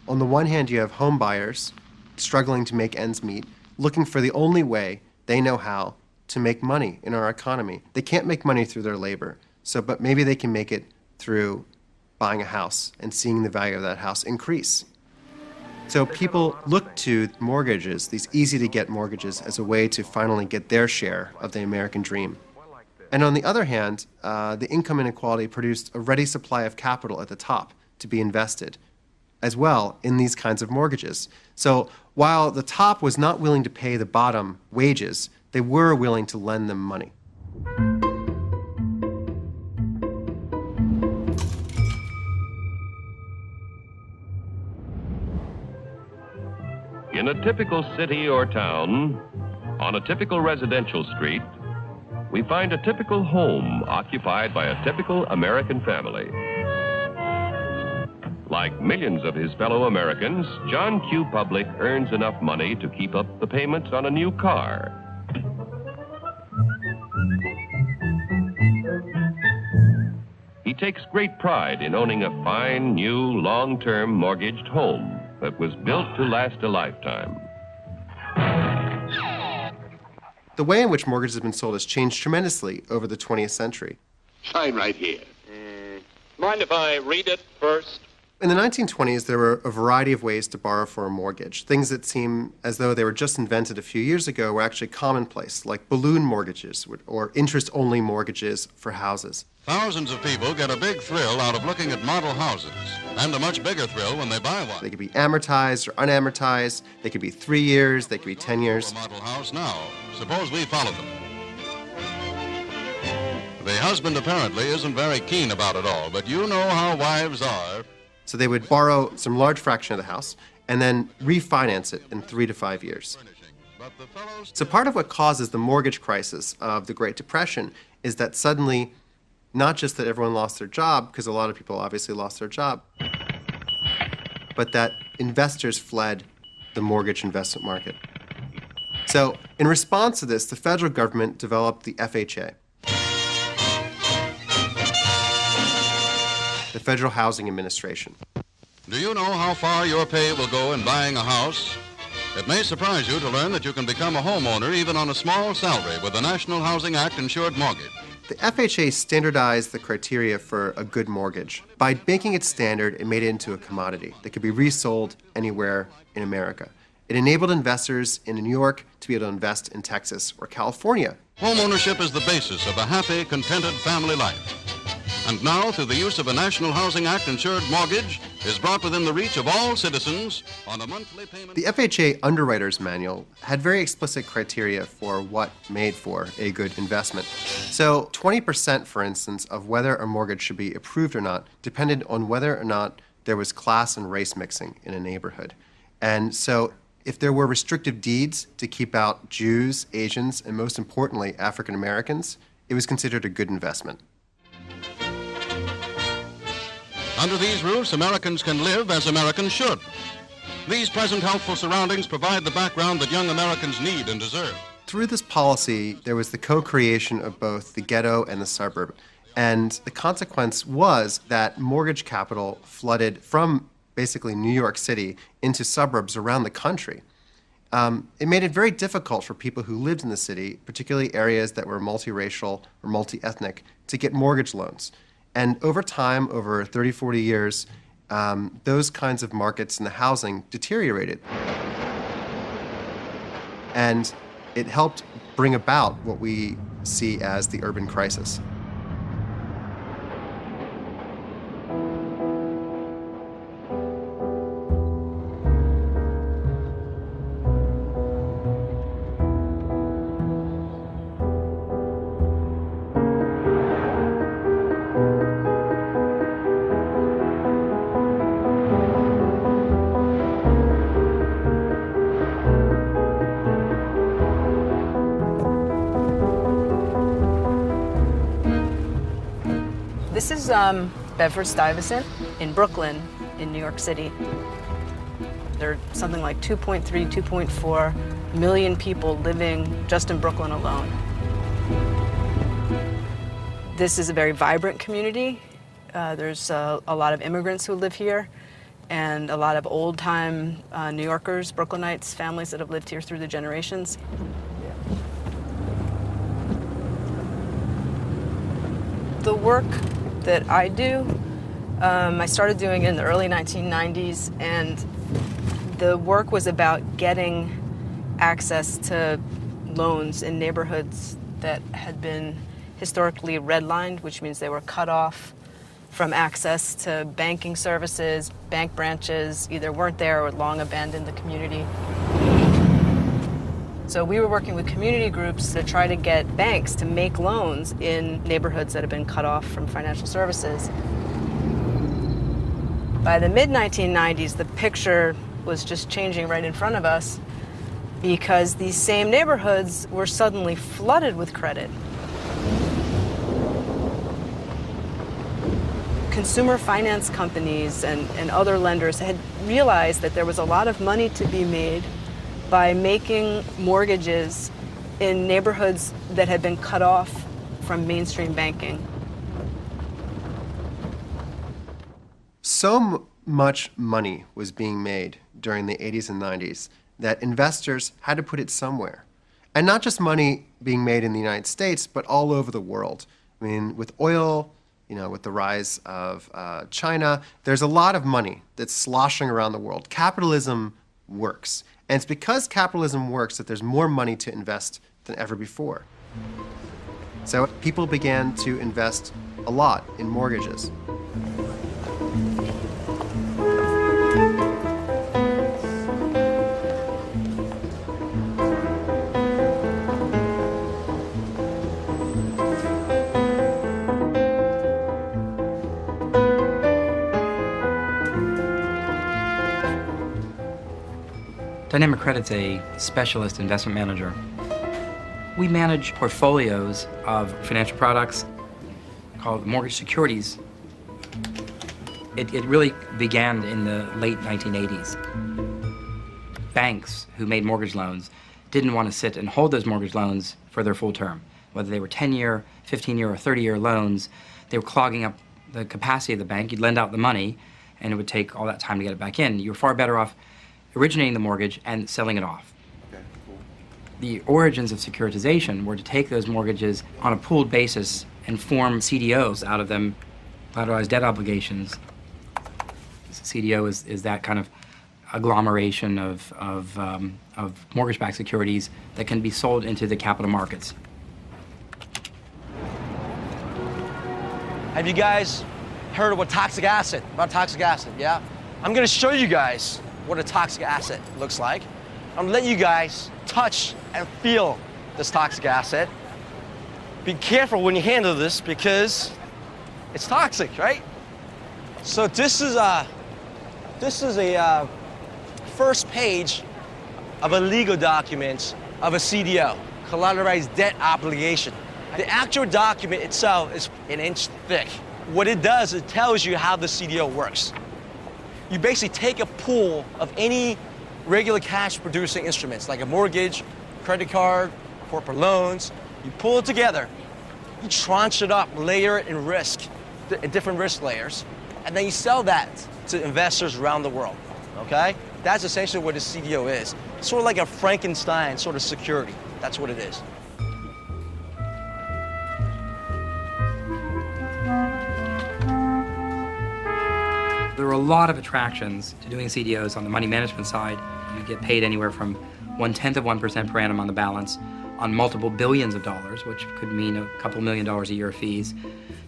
On the one hand, you have home buyers struggling to make ends meet, looking for the only way they know how to make money in our economy. They can't make money through their labor, but maybe they can make it through buying a house and seeing the value of that house increase. So people look to mortgages, these easy-to-get mortgages, as a way to finally get their share of the American dream. And on the other hand, the income inequality produced a ready supply of capital at the top to be invested as well in these kinds of mortgages. So while the top was not willing to pay the bottom wages, they were willing to lend them money. In a typical city or town, on a typical residential street, we find a typical home occupied by a typical American family. Like millions of his fellow Americans, John Q. Public earns enough money to keep up the payments on a new car. He takes great pride in owning a fine, new, long-term mortgaged home. that was built to last a lifetime. The way in which mortgages have been sold has changed tremendously over the 20th century. Sign right here. Mind if I read it first? In the 1920s, there were a variety of ways to borrow for a mortgage. Things that seem as though they were just invented a few years ago were actually commonplace, like balloon mortgages or interest-only mortgages for houses. Thousands of people get a big thrill out of looking at model houses, and a much bigger thrill when they buy one. They could be amortized or unamortized. They could be 3 years. They could be 10 years. A model house now. Suppose we follow them. The husband apparently isn't very keen about it all, but you know how wives are. So they would borrow some large fraction of the house and then refinance it in 3 to 5 years. So part of what causes the mortgage crisis of the Great Depression is that suddenly, not just that everyone lost their job, because a lot of people obviously lost their job, but that investors fled the mortgage investment market. So in response to this, the federal government developed the FHA, the Federal Housing Administration. Do you know how far your pay will go in buying a house? It may surprise you to learn that you can become a homeowner even on a small salary with the National Housing Act insured mortgage. The FHA standardized the criteria for a good mortgage. By making it standard, it made it into a commodity that could be resold anywhere in America. It enabled investors in New York to be able to invest in Texas or California. Homeownership is the basis of a happy, contented family life. And now, through the use of a National Housing Act insured mortgage, is brought within the reach of all citizens on a monthly payment. The FHA Underwriter's Manual had very explicit criteria for what made for a good investment. So 20%, for instance, of whether a mortgage should be approved or not depended on whether or not there was class and race mixing in a neighborhood. And so if there were restrictive deeds to keep out Jews, Asians, and most importantly, African Americans, it was considered a good investment. Under these roofs, Americans can live as Americans should. These present healthful surroundings provide the background that young Americans need and deserve. Through this policy, there was the co-creation of both the ghetto and the suburb. And the consequence was that mortgage capital flooded from basically New York City into suburbs around the country. It made it very difficult for people who lived in the city, particularly areas that were multiracial or multi-ethnic, to get mortgage loans. And over time, over 30, 40 years, those kinds of markets in the housing deteriorated. And it helped bring about what we see as the urban crisis. This is Bedford-Stuyvesant in Brooklyn, in New York City. There are something like 2.3, 2.4 million people living just in Brooklyn alone. This is a very vibrant community. There's a lot of immigrants who live here and a lot of old-time New Yorkers, Brooklynites, families that have lived here through the generations. The work that I do, I started doing in the early 1990s, and the work was about getting access to loans in neighborhoods that had been historically redlined, which means they were cut off from access to banking services. Bank branches either weren't there or long abandoned the community. So we were working with community groups to try to get banks to make loans in neighborhoods that have been cut off from financial services. By the mid-1990s, the picture was just changing right in front of us because these same neighborhoods were suddenly flooded with credit. Consumer finance companies and other lenders had realized that there was a lot of money to be made by making mortgages in neighborhoods that had been cut off from mainstream banking. So much money was being made during the 80s and 90s that investors had to put it somewhere. And not just money being made in the United States, but all over the world. I mean, with oil, with the rise of China, there's a lot of money that's sloshing around the world. Capitalism works. And it's because capitalism works that there's more money to invest than ever before. So people began to invest a lot in mortgages. Dynamic Credit's a specialist investment manager. We manage portfolios of financial products called mortgage securities. It really began in the late 1980s. Banks who made mortgage loans didn't want to sit and hold those mortgage loans for their full term. Whether they were 10-year, 15-year, or 30-year loans, they were clogging up the capacity of the bank. You'd lend out the money, and it would take all that time to get it back in. You were far better off originating the mortgage and selling it off. Okay, cool. The origins of securitization were to take those mortgages on a pooled basis and form CDOs out of them, collateralized debt obligations. CDO is that kind of agglomeration of mortgage-backed securities that can be sold into the capital markets. Have you guys heard of toxic acid? About toxic acid, yeah? I'm gonna show you guys what a toxic acid looks like. I'm gonna let you guys touch and feel this toxic acid. Be careful when you handle this because it's toxic, right? So this is a first page of a legal document of a CDO, collateralized debt obligation. The actual document itself is an inch thick. What it does, it tells you how the CDO works. You basically take a pool of any regular cash producing instruments like a mortgage, credit card, corporate loans, you pull it together, you tranche it up, layer it in risk, in different risk layers, and then you sell that to investors around the world, okay? That's essentially what a CDO is. It's sort of like a Frankenstein sort of security. That's what it is. There are a lot of attractions to doing CDOs on the money management side. You get paid anywhere from 0.1% per annum on the balance on multiple billions of dollars, which could mean a couple $1 million a year of fees,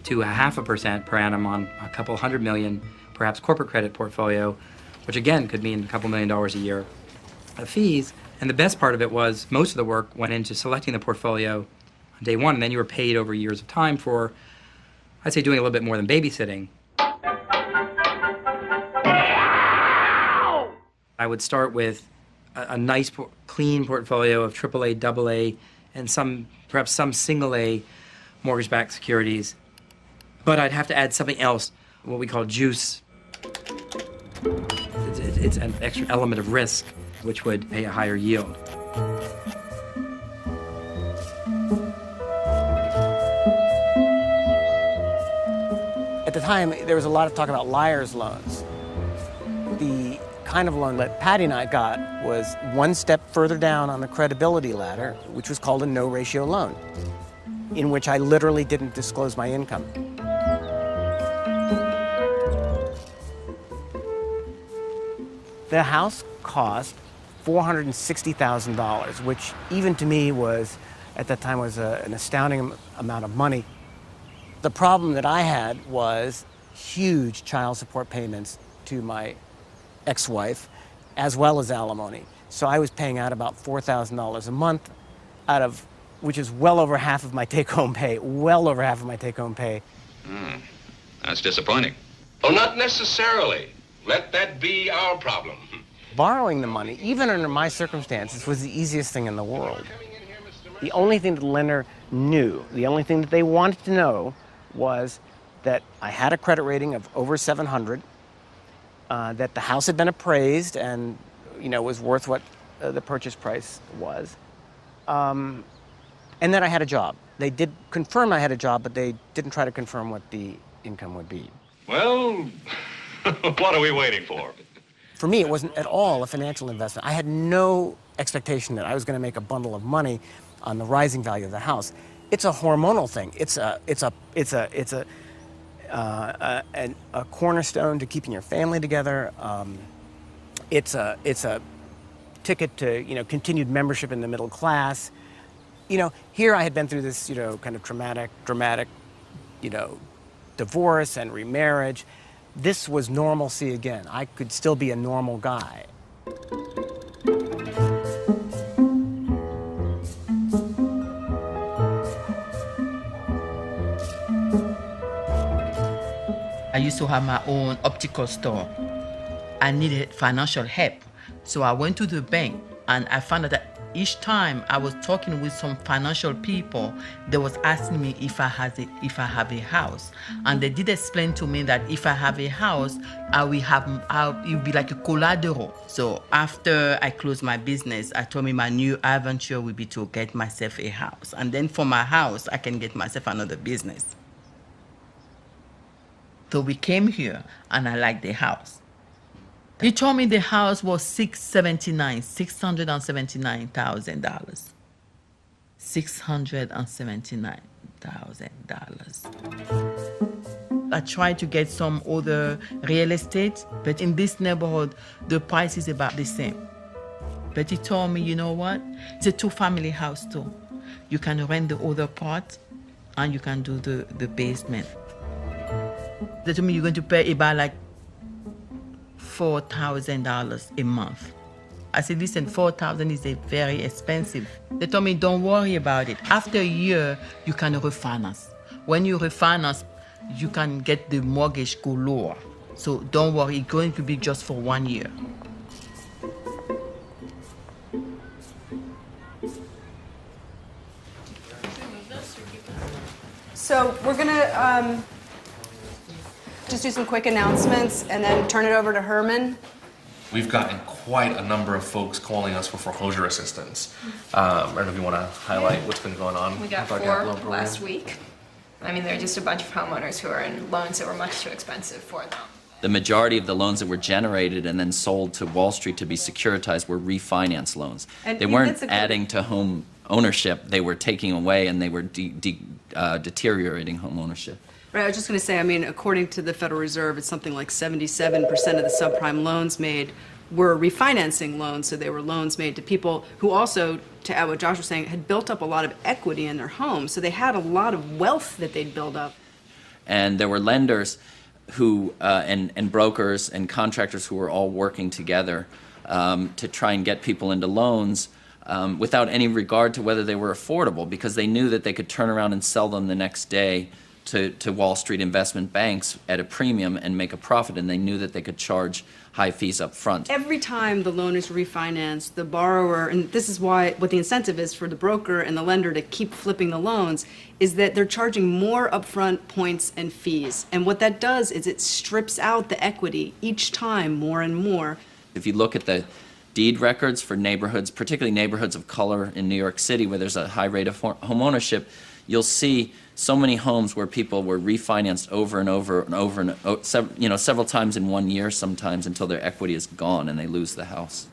to 0.5% per annum on a couple $100 million, perhaps corporate credit portfolio, which again could mean a couple $1 million a year of fees. And the best part of it was most of the work went into selecting the portfolio on day one, and then you were paid over years of time for, I'd say, doing a little bit more than babysitting. I would start with a nice, clean portfolio of AAA, AA, and perhaps some single-A mortgage-backed securities. But I'd have to add something else, what we call juice. It's an extra element of risk, which would pay a higher yield. At the time, there was a lot of talk about liar's loans. The kind of loan that Patty and I got was one step further down on the credibility ladder, which was called a no-ratio loan, in which I literally didn't disclose my income. The house cost $460,000, which even to me was, at that time, was an astounding amount of money. The problem that I had was huge child support payments to my ex-wife, as well as alimony. So I was paying out about $4,000 a month, which is well over half of my take-home pay, That's disappointing. Oh, not necessarily. Let that be our problem. Borrowing the money, even under my circumstances, was the easiest thing in the world. The only thing that the lender knew, the only thing that they wanted to know was that I had a credit rating of over 700, that the house had been appraised and, was worth what the purchase price was, and that I had a job. They did confirm I had a job, but they didn't try to confirm what the income would be. Well, what are we waiting for? For me, it wasn't at all a financial investment. I had no expectation that I was going to make a bundle of money on the rising value of the house. It's a hormonal thing. It's a cornerstone to keeping your family together. It's a ticket to, you know, continued membership in the middle class. You know, here I had been through this, you know, kind of dramatic, you know, divorce and remarriage. This was normalcy again. I could still be a normal guy. I used to have my own optical store. I needed financial help. So I went to the bank and I found out that each time I was talking with some financial people, they was asking me if I have a house. And they did explain to me that if I have a house, it will be like a collateral. So after I closed my business, I told me my new adventure would be to get myself a house. And then for my house, I can get myself another business. So we came here and I liked the house. He told me the house was $679,000. $679,000. I tried to get some other real estate, but in this neighborhood, the price is about the same. But he told me, you know what? It's a two-family house too. You can rent the other part and you can do the basement. They told me you're going to pay about like $4,000 a month. I said, listen, $4,000 is very expensive. They told me, don't worry about it. After a year, you can refinance. When you refinance, you can get the mortgage go lower. So don't worry, it's going to be just for 1 year. So we're gonna just do some quick announcements and then turn it over to Herman. We've gotten quite a number of folks calling us for foreclosure assistance. I don't know if you want to highlight what's been going on. We got with our 4 gap loan program. last week. I mean, there are just a bunch of homeowners who are in loans that were much too expensive for them. The majority of the loans that were generated and then sold to Wall Street to be securitized were refinance loans. And they weren't adding to home ownership, they were taking away and they were deteriorating home ownership. Right, I was just going to say, I mean, according to the Federal Reserve, it's something like 77% of the subprime loans made were refinancing loans, so they were loans made to people who also, to add what Josh was saying, had built up a lot of equity in their homes, so they had a lot of wealth that they'd built up. And there were lenders who, and brokers and contractors who were all working together to try and get people into loans without any regard to whether they were affordable, because they knew that they could turn around and sell them the next day to Wall Street investment banks at a premium and make a profit, and they knew that they could charge high fees up front. Every time the loan is refinanced, the borrower, and this is why what the incentive is for the broker and the lender to keep flipping the loans, is that they're charging more upfront points and fees. And what that does is it strips out the equity each time more and more. If you look at the deed records for neighborhoods, particularly neighborhoods of color in New York City where there's a high rate of home ownership, you'll see so many homes where people were refinanced over and over and over and several times in 1 year sometimes until their equity is gone and they lose the house.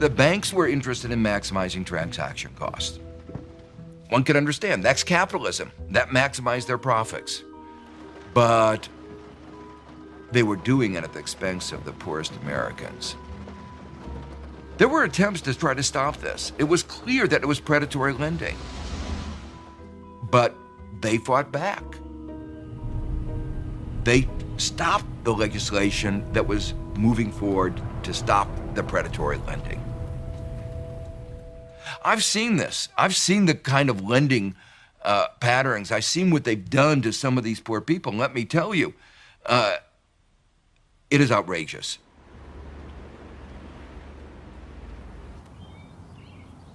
The banks were interested in maximizing transaction costs. One could understand, that's capitalism. That maximized their profits. But they were doing it at the expense of the poorest Americans. There were attempts to try to stop this. It was clear that it was predatory lending. But they fought back. They stopped the legislation that was moving forward to stop the predatory lending. I've seen this. I've seen the kind of lending patterns. I've seen what they've done to some of these poor people. And let me tell you, it is outrageous.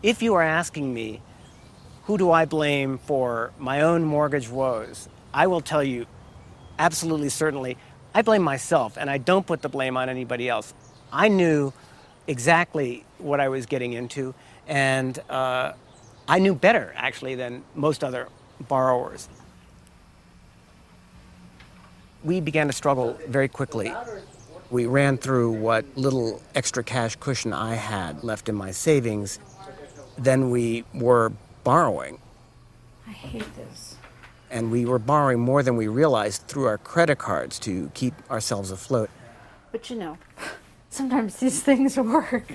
If you are asking me, who do I blame for my own mortgage woes, I will tell you, absolutely certainly, I blame myself, and I don't put the blame on anybody else. I knew exactly what I was getting into, and I I knew better, actually, than most other borrowers. We began to struggle very quickly. We ran through what little extra cash cushion I had left in my savings. Then we were borrowing. I hate this. And we were borrowing more than we realized through our credit cards to keep ourselves afloat. But you know, sometimes these things work.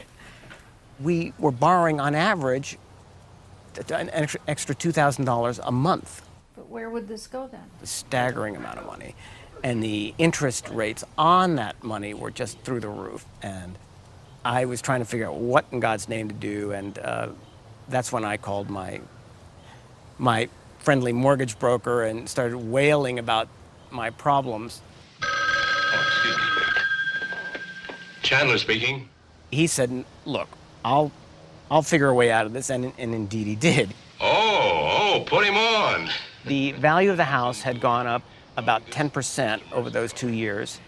We were borrowing on average an extra $2,000 a month. But where would this go then? A staggering amount of money. And the interest rates on that money were just through the roof. And I was trying to figure out what in God's name to do. And that's when I called my friendly mortgage broker and started wailing about my problems. Oh, excuse me. Chandler speaking. He said, look, I'll figure a way out of this, and indeed he did. Oh, put him on. The value of the house had gone up about 10% over those 2 years.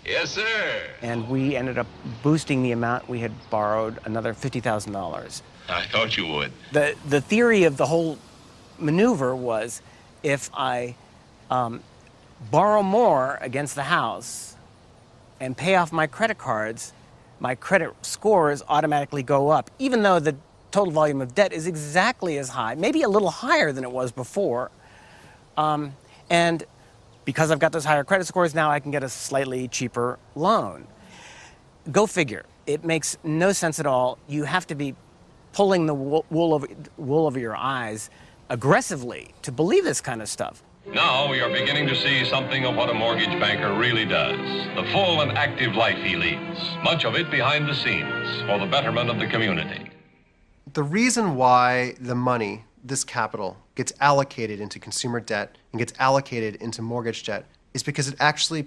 Yes, sir. And we ended up boosting the amount we had borrowed another $50,000. I thought you would. The theory of the whole maneuver was if I borrow more against the house and pay off my credit cards, my credit scores automatically go up, even though the total volume of debt is exactly as high, maybe a little higher than it was before. And because I've got those higher credit scores, now I can get a slightly cheaper loan. Go figure. It makes no sense at all. You have to be pulling the wool over your eyes aggressively to believe this kind of stuff. Now we are beginning to see something of what a mortgage banker really does. The full and active life he leads, much of it behind the scenes, for the betterment of the community. The reason why the money, this capital, gets allocated into consumer debt and gets allocated into mortgage debt is because it actually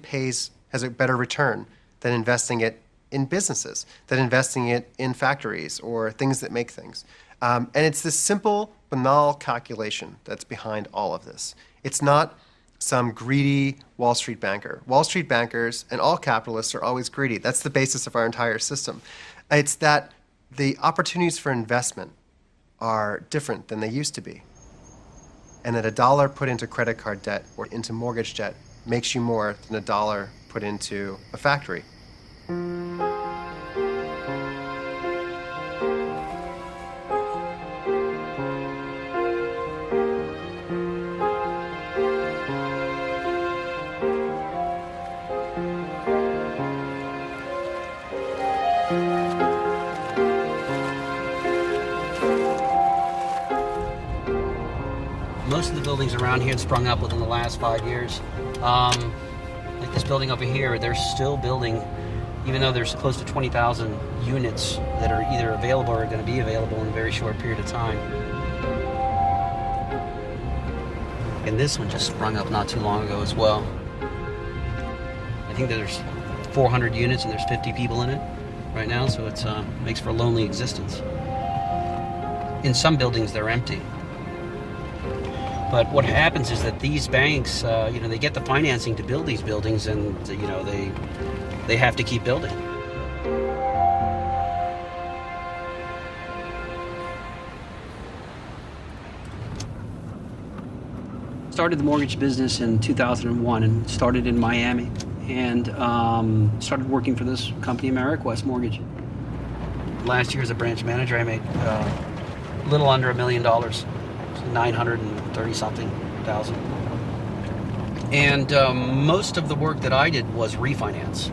has a better return than investing it in businesses, than investing it in factories or things that make things. And it's this simple, banal calculation that's behind all of this. It's not some greedy Wall Street banker. Wall Street bankers and all capitalists are always greedy. That's the basis of our entire system. It's that the opportunities for investment are different than they used to be. And that $1 put into credit card debt or into mortgage debt makes you more than $1 put into a factory. Most of the buildings around here had sprung up within the last 5 years. Like this building over here, they're still building, even though there's close to 20,000 units that are either available or going to be available in a very short period of time. And this one just sprung up not too long ago as well. I think that there's 400 units and there's 50 people in it right now, so it makes for a lonely existence. In some buildings, they're empty. But what happens is that these banks, they get the financing to build these buildings, and they have to keep building. Started the mortgage business in 2001 and started in Miami, and started working for this company, AmeriQuest Mortgage. Last year as a branch manager, I made a little under $1 million. 930-something thousand. And most of the work that I did was refinance.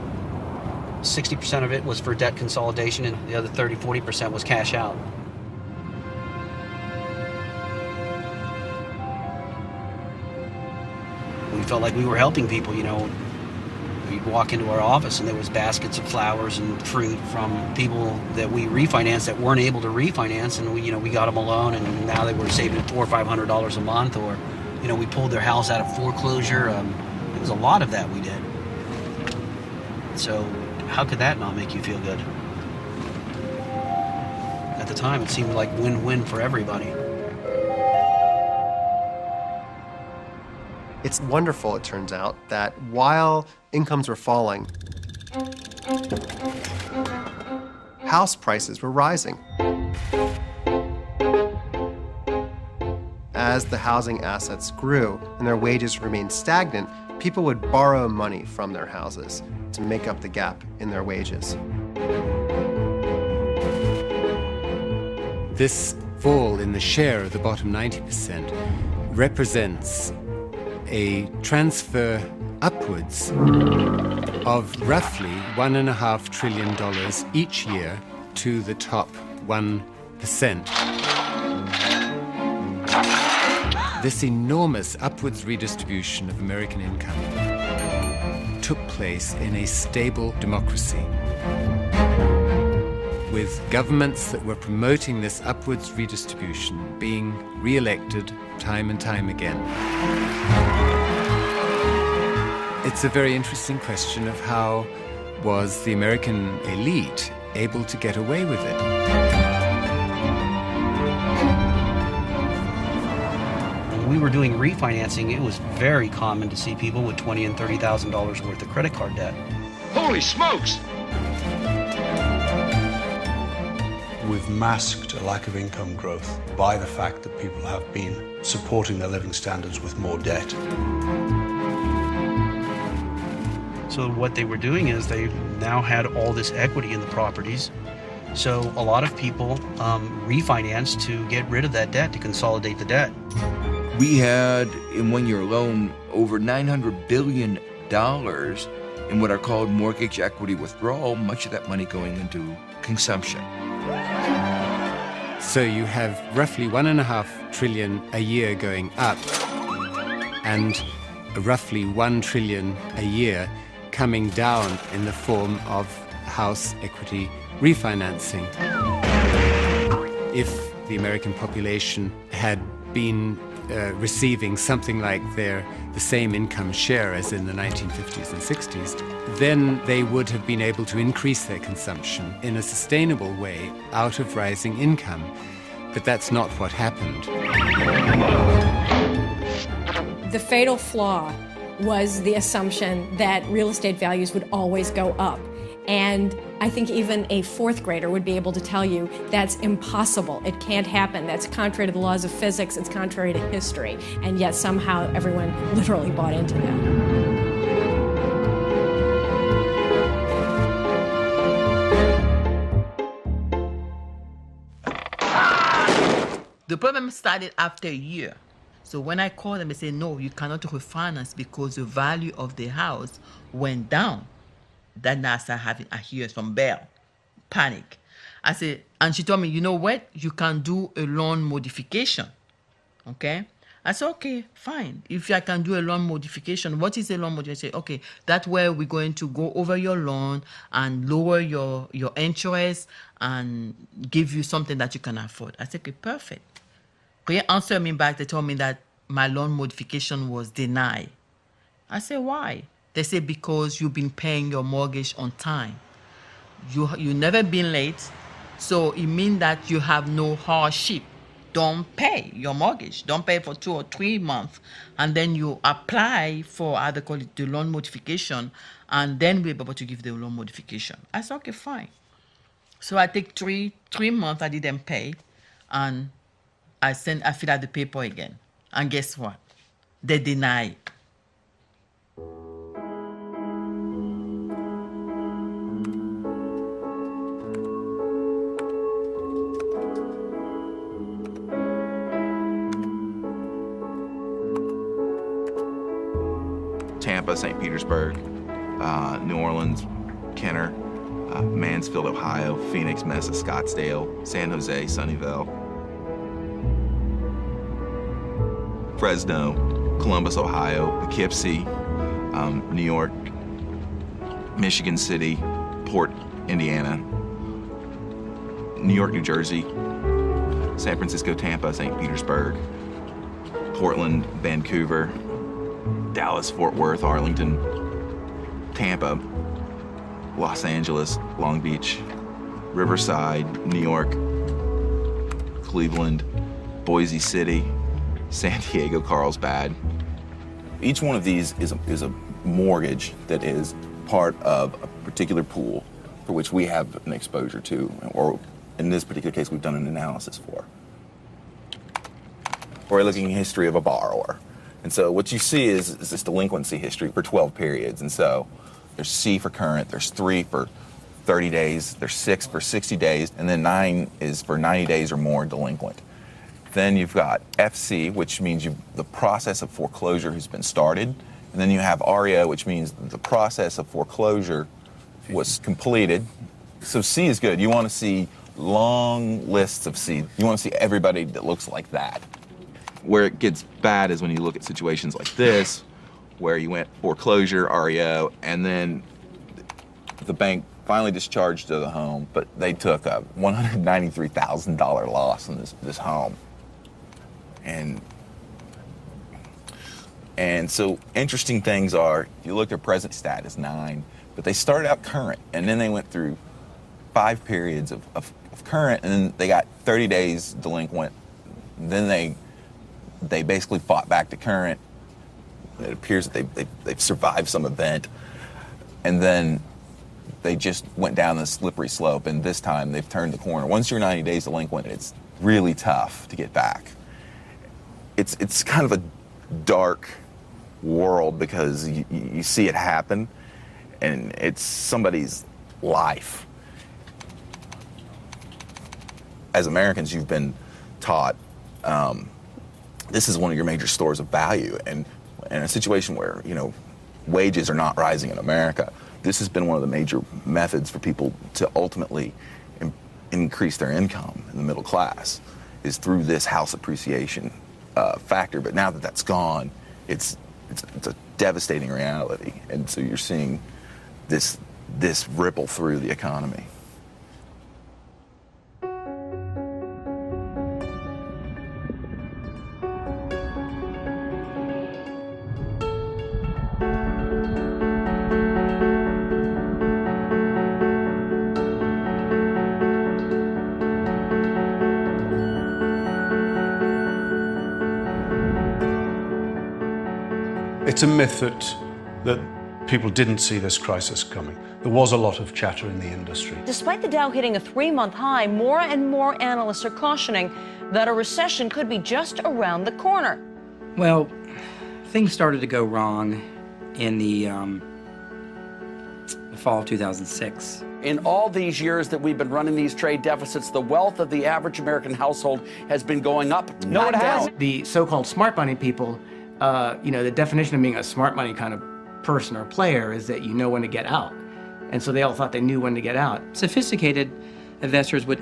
60% of it was for debt consolidation, and the other 30-40% was cash out. We felt like we were helping people, We'd walk into our office and there was baskets of flowers and fruit from people that we refinanced that weren't able to refinance, and we got them a loan, and now they were saving $400 or $500 a month, or we pulled their house out of foreclosure. It was a lot of that we did. So how could that not make you feel good? At the time, it seemed like win-win for everybody. It's wonderful, it turns out, that while incomes were falling, house prices were rising. as the housing assets grew and their wages remained stagnant, people would borrow money from their houses to make up the gap in their wages. This fall in the share of the bottom 90% represents a transfer upwards of roughly $1.5 trillion each year to the top 1%. This enormous upwards redistribution of American income took place in a stable democracy, with governments that were promoting this upwards redistribution being re-elected time and time again. It's a very interesting question of how was the American elite able to get away with it. When we were doing refinancing, it was very common to see people with $20,000 and $30,000 worth of credit card debt. Holy smokes! We've masked a lack of income growth by the fact that people have been supporting their living standards with more debt. So what they were doing is they now had all this equity in the properties. So a lot of people refinanced to get rid of that debt, to consolidate the debt. We had, in 1 year alone, over $900 billion in what are called mortgage equity withdrawal, much of that money going into consumption. So you have roughly $1.5 trillion a year going up and roughly $1 trillion a year coming down in the form of house equity refinancing. If the American population had been receiving something like the same income share as in the 1950s and 60s, then they would have been able to increase their consumption in a sustainable way out of rising income. But that's not what happened. The fatal flaw was the assumption that real estate values would always go up. And I think even a fourth grader would be able to tell you that's impossible. It can't happen. That's contrary to the laws of physics. It's contrary to history. And yet somehow everyone literally bought into that. The problem started after a year. So when I called them, they said, no, you cannot refinance because the value of the house went down. Then I started having a hear from Belle, panic. I said, and she told me, you know what? You can do a loan modification, okay? I said, okay, fine. If I can do a loan modification, what is a loan modification? I said, okay, that's where we're going to go over your loan and lower your interest and give you something that you can afford. I said, okay, perfect. They answered me back. They told me that my loan modification was denied. I said, why? They said, because you've been paying your mortgage on time. You never been late, so it means that you have no hardship. Don't pay your mortgage. Don't pay for 2 or 3 months. And then you apply for, how they call it, the loan modification, and then we're able to give the loan modification. I said, okay, fine. So I take three months, I didn't pay, and I fill out the paper again. And guess what? They deny it. Tampa, St. Petersburg, New Orleans, Kenner, Mansfield, Ohio, Phoenix, Mesa, Scottsdale, San Jose, Sunnyvale, Fresno, Columbus, Ohio, Poughkeepsie, New York, Michigan City, Port, Indiana, New York, New Jersey, San Francisco, Tampa, St. Petersburg, Portland, Vancouver, Dallas, Fort Worth, Arlington, Tampa, Los Angeles, Long Beach, Riverside, New York, Cleveland, Boise City, San Diego, Carlsbad. Each one of these is a mortgage that is part of a particular pool for which we have an exposure to, or in this particular case, we've done an analysis for. or we're looking at history of a borrower. And so what you see is this delinquency history for 12 periods. And so there's C for current, there's 3 for 30 days, there's 6 for 60 days, and then 9 is for 90 days or more delinquent. Then you've got FC, which means the process of foreclosure has been started. And then you have REO, which means the process of foreclosure was completed. So C is good. You want to see long lists of C. You want to see everybody that looks like that. Where it gets bad is when you look at situations like this, where you went foreclosure, REO, and then the bank finally discharged the home, but they took a $193,000 loss on this home. And so interesting things are, you look at present stat is 9, but they started out current, and then they went through 5 periods of current, and then they got 30 days delinquent. Then they basically fought back to current. It appears that they've survived some event, and then they just went down this slippery slope, and this time they've turned the corner. Once you're 90 days delinquent, it's really tough to get back. It's kind of a dark world because you see it happen, and it's somebody's life. As Americans, you've been taught this is one of your major stores of value, and in a situation where wages are not rising in America, this has been one of the major methods for people to ultimately increase their income in the middle class, is through this house appreciation factor. But now that that's gone, it's a devastating reality, and so you're seeing this ripple through the economy. It's a myth that people didn't see this crisis coming. There was a lot of chatter in the industry. Despite the Dow hitting a 3-month high, more and more analysts are cautioning that a recession could be just around the corner. Well, things started to go wrong in the fall of 2006. In all these years that we've been running these trade deficits, the wealth of the average American household has been going up, not down. The so-called smart money people, the definition of being a smart money kind of person or player is that you know when to get out. And so they all thought they knew when to get out. Sophisticated investors would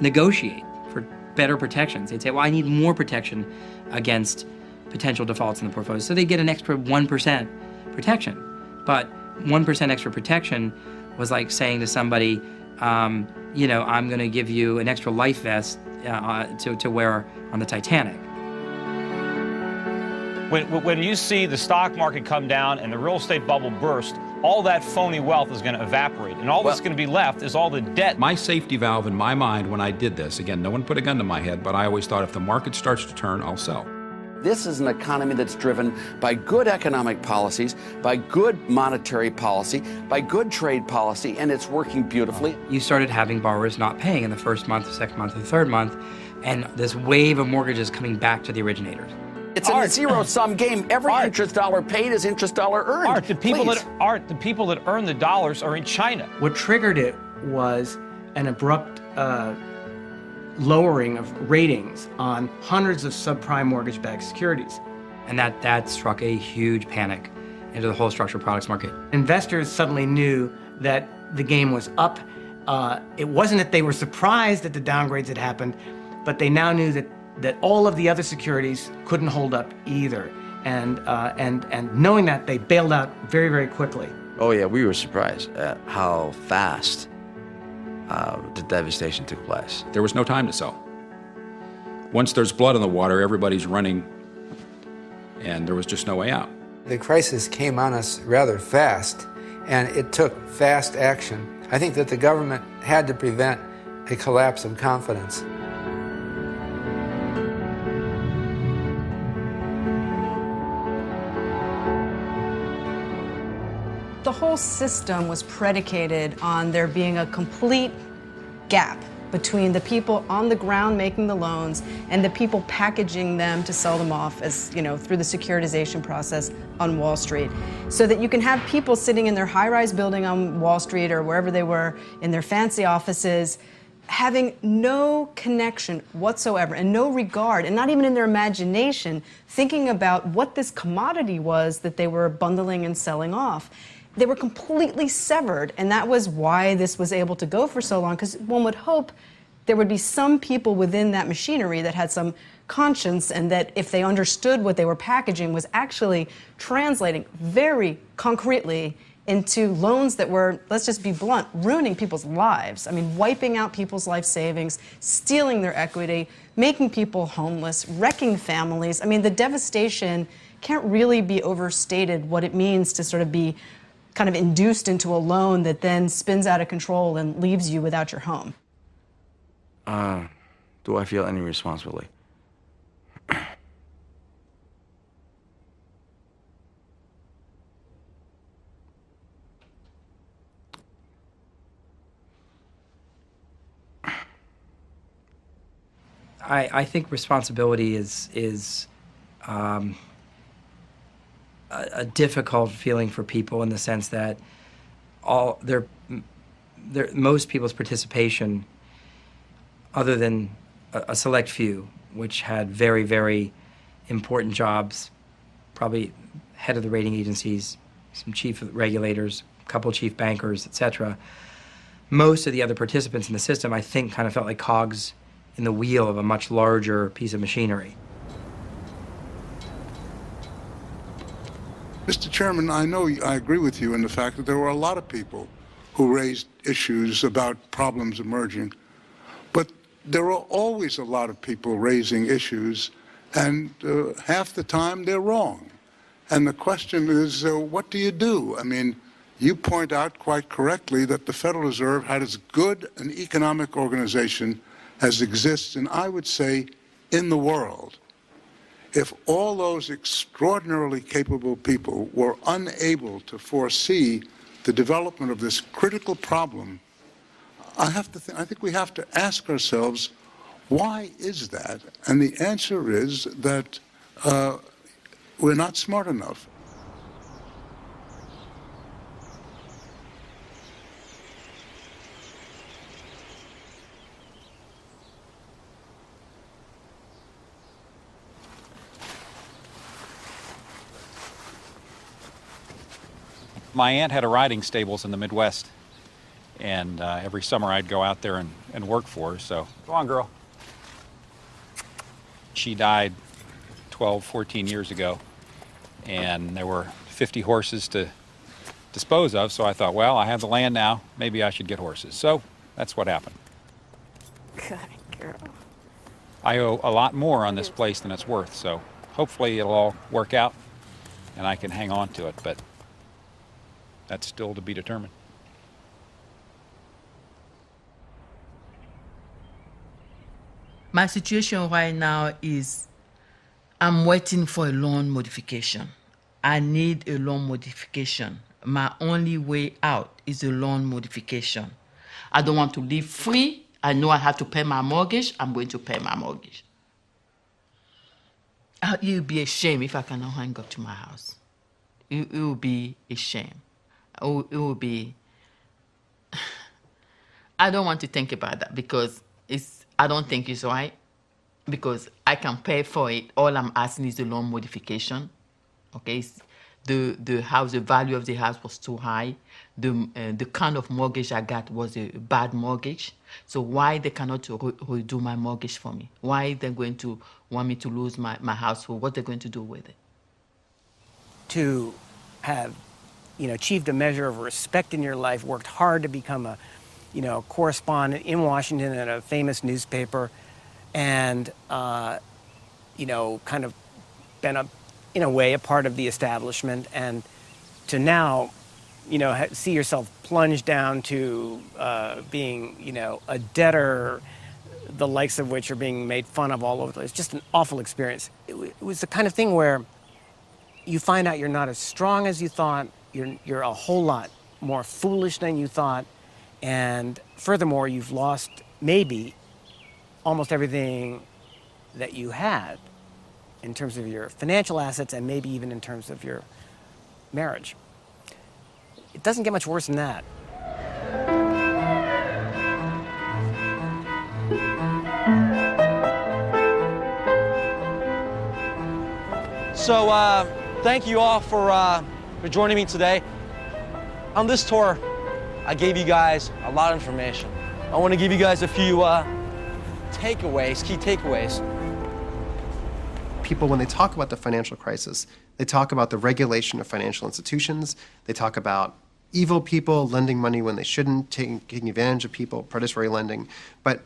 negotiate for better protections. They'd say, well, I need more protection against potential defaults in the portfolio. So they'd get an extra 1% protection. But 1% extra protection was like saying to somebody, I'm going to give you an extra life vest to wear on the Titanic. When you see the stock market come down and the real estate bubble burst, all that phony wealth is going to evaporate. And all that's going to be left is all the debt. My safety valve in my mind when I did this, again, no one put a gun to my head, but I always thought if the market starts to turn, I'll sell. This is an economy that's driven by good economic policies, by good monetary policy, by good trade policy, and it's working beautifully. You started having borrowers not paying in the first month, the second month, the third month, and this wave of mortgages coming back to the originators. It's a zero-sum game. Every interest dollar paid is interest dollar earned. The people that earn the dollars are in China. What triggered it was an abrupt lowering of ratings on hundreds of subprime mortgage-backed securities. And that struck a huge panic into the whole structured products market. Investors suddenly knew that the game was up. It wasn't that they were surprised that the downgrades had happened, but they now knew that all of the other securities couldn't hold up either. And knowing that, they bailed out very, very quickly. Oh yeah, we were surprised at how fast the devastation took place. There was no time to sell. Once there's blood in the water, everybody's running, and there was just no way out. The crisis came on us rather fast, and it took fast action. I think that the government had to prevent a collapse of confidence. The whole system was predicated on there being a complete gap between the people on the ground making the loans and the people packaging them to sell them off as, through the securitization process on Wall Street. So that you can have people sitting in their high-rise building on Wall Street or wherever they were in their fancy offices, having no connection whatsoever and no regard, and not even in their imagination, thinking about what this commodity was that they were bundling and selling off. They were completely severed, and that was why this was able to go for so long, because one would hope there would be some people within that machinery that had some conscience, and that if they understood what they were packaging was actually translating very concretely into loans that were, let's just be blunt, ruining people's lives. I mean, wiping out people's life savings, stealing their equity, making people homeless, wrecking families. I mean, the devastation can't really be overstated, what it means to sort of be kind of induced into a loan that then spins out of control and leaves you without your home. Do I feel any responsibility? I think responsibility is a difficult feeling for people in the sense that most people's participation, other than a select few, which had very, very important jobs, probably head of the rating agencies, some chief regulators, a couple chief bankers, etc. Most of the other participants in the system, I think, kind of felt like cogs in the wheel of a much larger piece of machinery. Mr. Chairman, I know I agree with you in the fact that there were a lot of people who raised issues about problems emerging, but there are always a lot of people raising issues, and half the time they're wrong. And the question is, what do you do? I mean, you point out quite correctly that the Federal Reserve had as good an economic organization as exists, and I would say, in the world. If all those extraordinarily capable people were unable to foresee the development of this critical problem, I think we have to ask ourselves, why is that? And the answer is that we're not smart enough. My aunt had a riding stables in the Midwest, and every summer I'd go out there and work for her, so go on, girl. She died 12, 14 years ago, and there were 50 horses to dispose of, so I thought, well, I have the land now, maybe I should get horses. So that's what happened. Good girl. I owe a lot more on this place than it's worth, so hopefully it'll all work out and I can hang on to it, but that's still to be determined. My situation right now is I'm waiting for a loan modification. I need a loan modification. My only way out is a loan modification. I don't want to live free. I know I have to pay my mortgage. I'm going to pay my mortgage. It would be a shame if I cannot hang up to my house. It would be a shame. It would be... I don't want to think about that because I don't think it's right, because I can pay for it. All I'm asking is the loan modification. Okay, the house, the value of the house was too high. The kind of mortgage I got was a bad mortgage. So why they cannot redo my mortgage for me? Why they're going to want me to lose my house for what they're going to do with it? To have, achieved a measure of respect in your life, worked hard to become a, correspondent in Washington at a famous newspaper, and, kind of been, in a way, a part of the establishment, and to now, see yourself plunged down to being, a debtor, the likes of which are being made fun of all over the place. It's just an awful experience. It was the kind of thing where you find out you're not as strong as you thought, you're a whole lot more foolish than you thought, and furthermore, you've lost maybe almost everything that you had in terms of your financial assets and maybe even in terms of your marriage. It doesn't get much worse than that. So thank you all for joining me today. On this tour, I gave you guys a lot of information. I want to give you guys a few takeaways, key takeaways. People, when they talk about the financial crisis, they talk about the regulation of financial institutions. They talk about evil people lending money when they shouldn't, taking advantage of people, predatory lending. But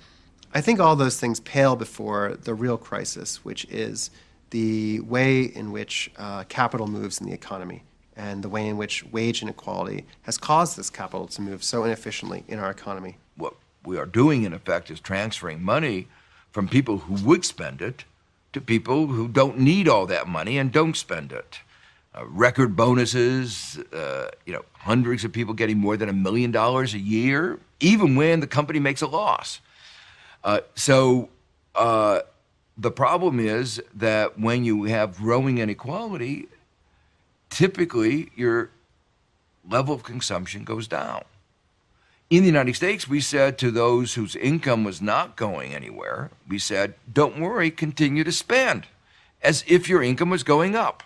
I think all those things pale before the real crisis, which is the way in which capital moves in the economy and the way in which wage inequality has caused this capital to move so inefficiently in our economy. What we are doing, in effect, is transferring money from people who would spend it to people who don't need all that money and don't spend it. Record bonuses, hundreds of people getting more than $1 million a year, even when the company makes a loss. The problem is that when you have growing inequality, typically your level of consumption goes down. In the United States, we said to those whose income was not going anywhere, we said, don't worry, continue to spend, as if your income was going up.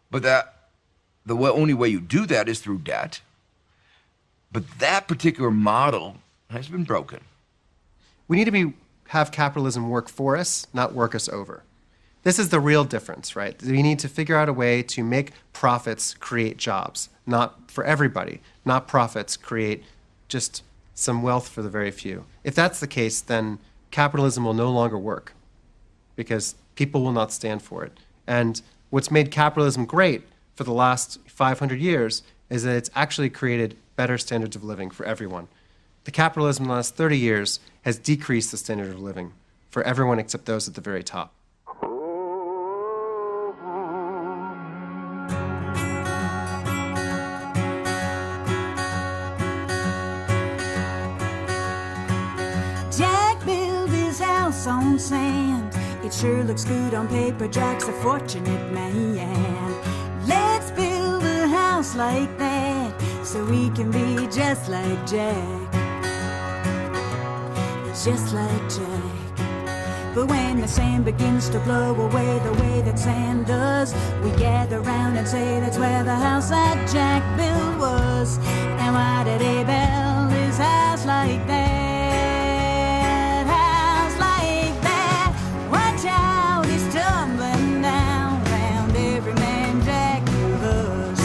But the only way you do that is through debt. But that particular model has been broken. We need to have capitalism work for us, not work us over. This is the real difference, right? We need to figure out a way to make profits create jobs, not for everybody, not profits create just some wealth for the very few. If that's the case, then capitalism will no longer work because people will not stand for it. And what's made capitalism great for the last 500 years is that it's actually created better standards of living for everyone. The capitalism in the last 30 years has decreased the standard of living for everyone except those at the very top. Jack built his house on sand. It sure looks good on paper. Jack's a fortunate man. Let's build a house like that so we can be just like Jack. Just like Jack. But when the sand begins to blow away the way that sand does, we gather round and say that's where the house that Jack built was. And why did he build his house like that? House like that. Watch out, he's tumbling down round every man Jack loves.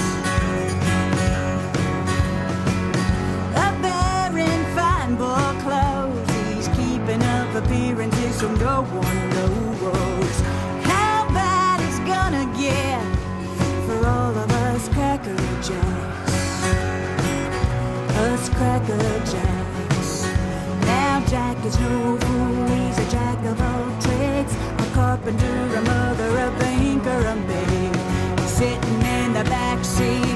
Up there in fine boy clothes, he's keeping up appearances so no one knows how bad it's gonna get for all of us cracker jacks. Us cracker jacks. Now Jack is no fool, he's a jack of all trades, a carpenter, a mother, a banker, a maid. He's sitting in the back seat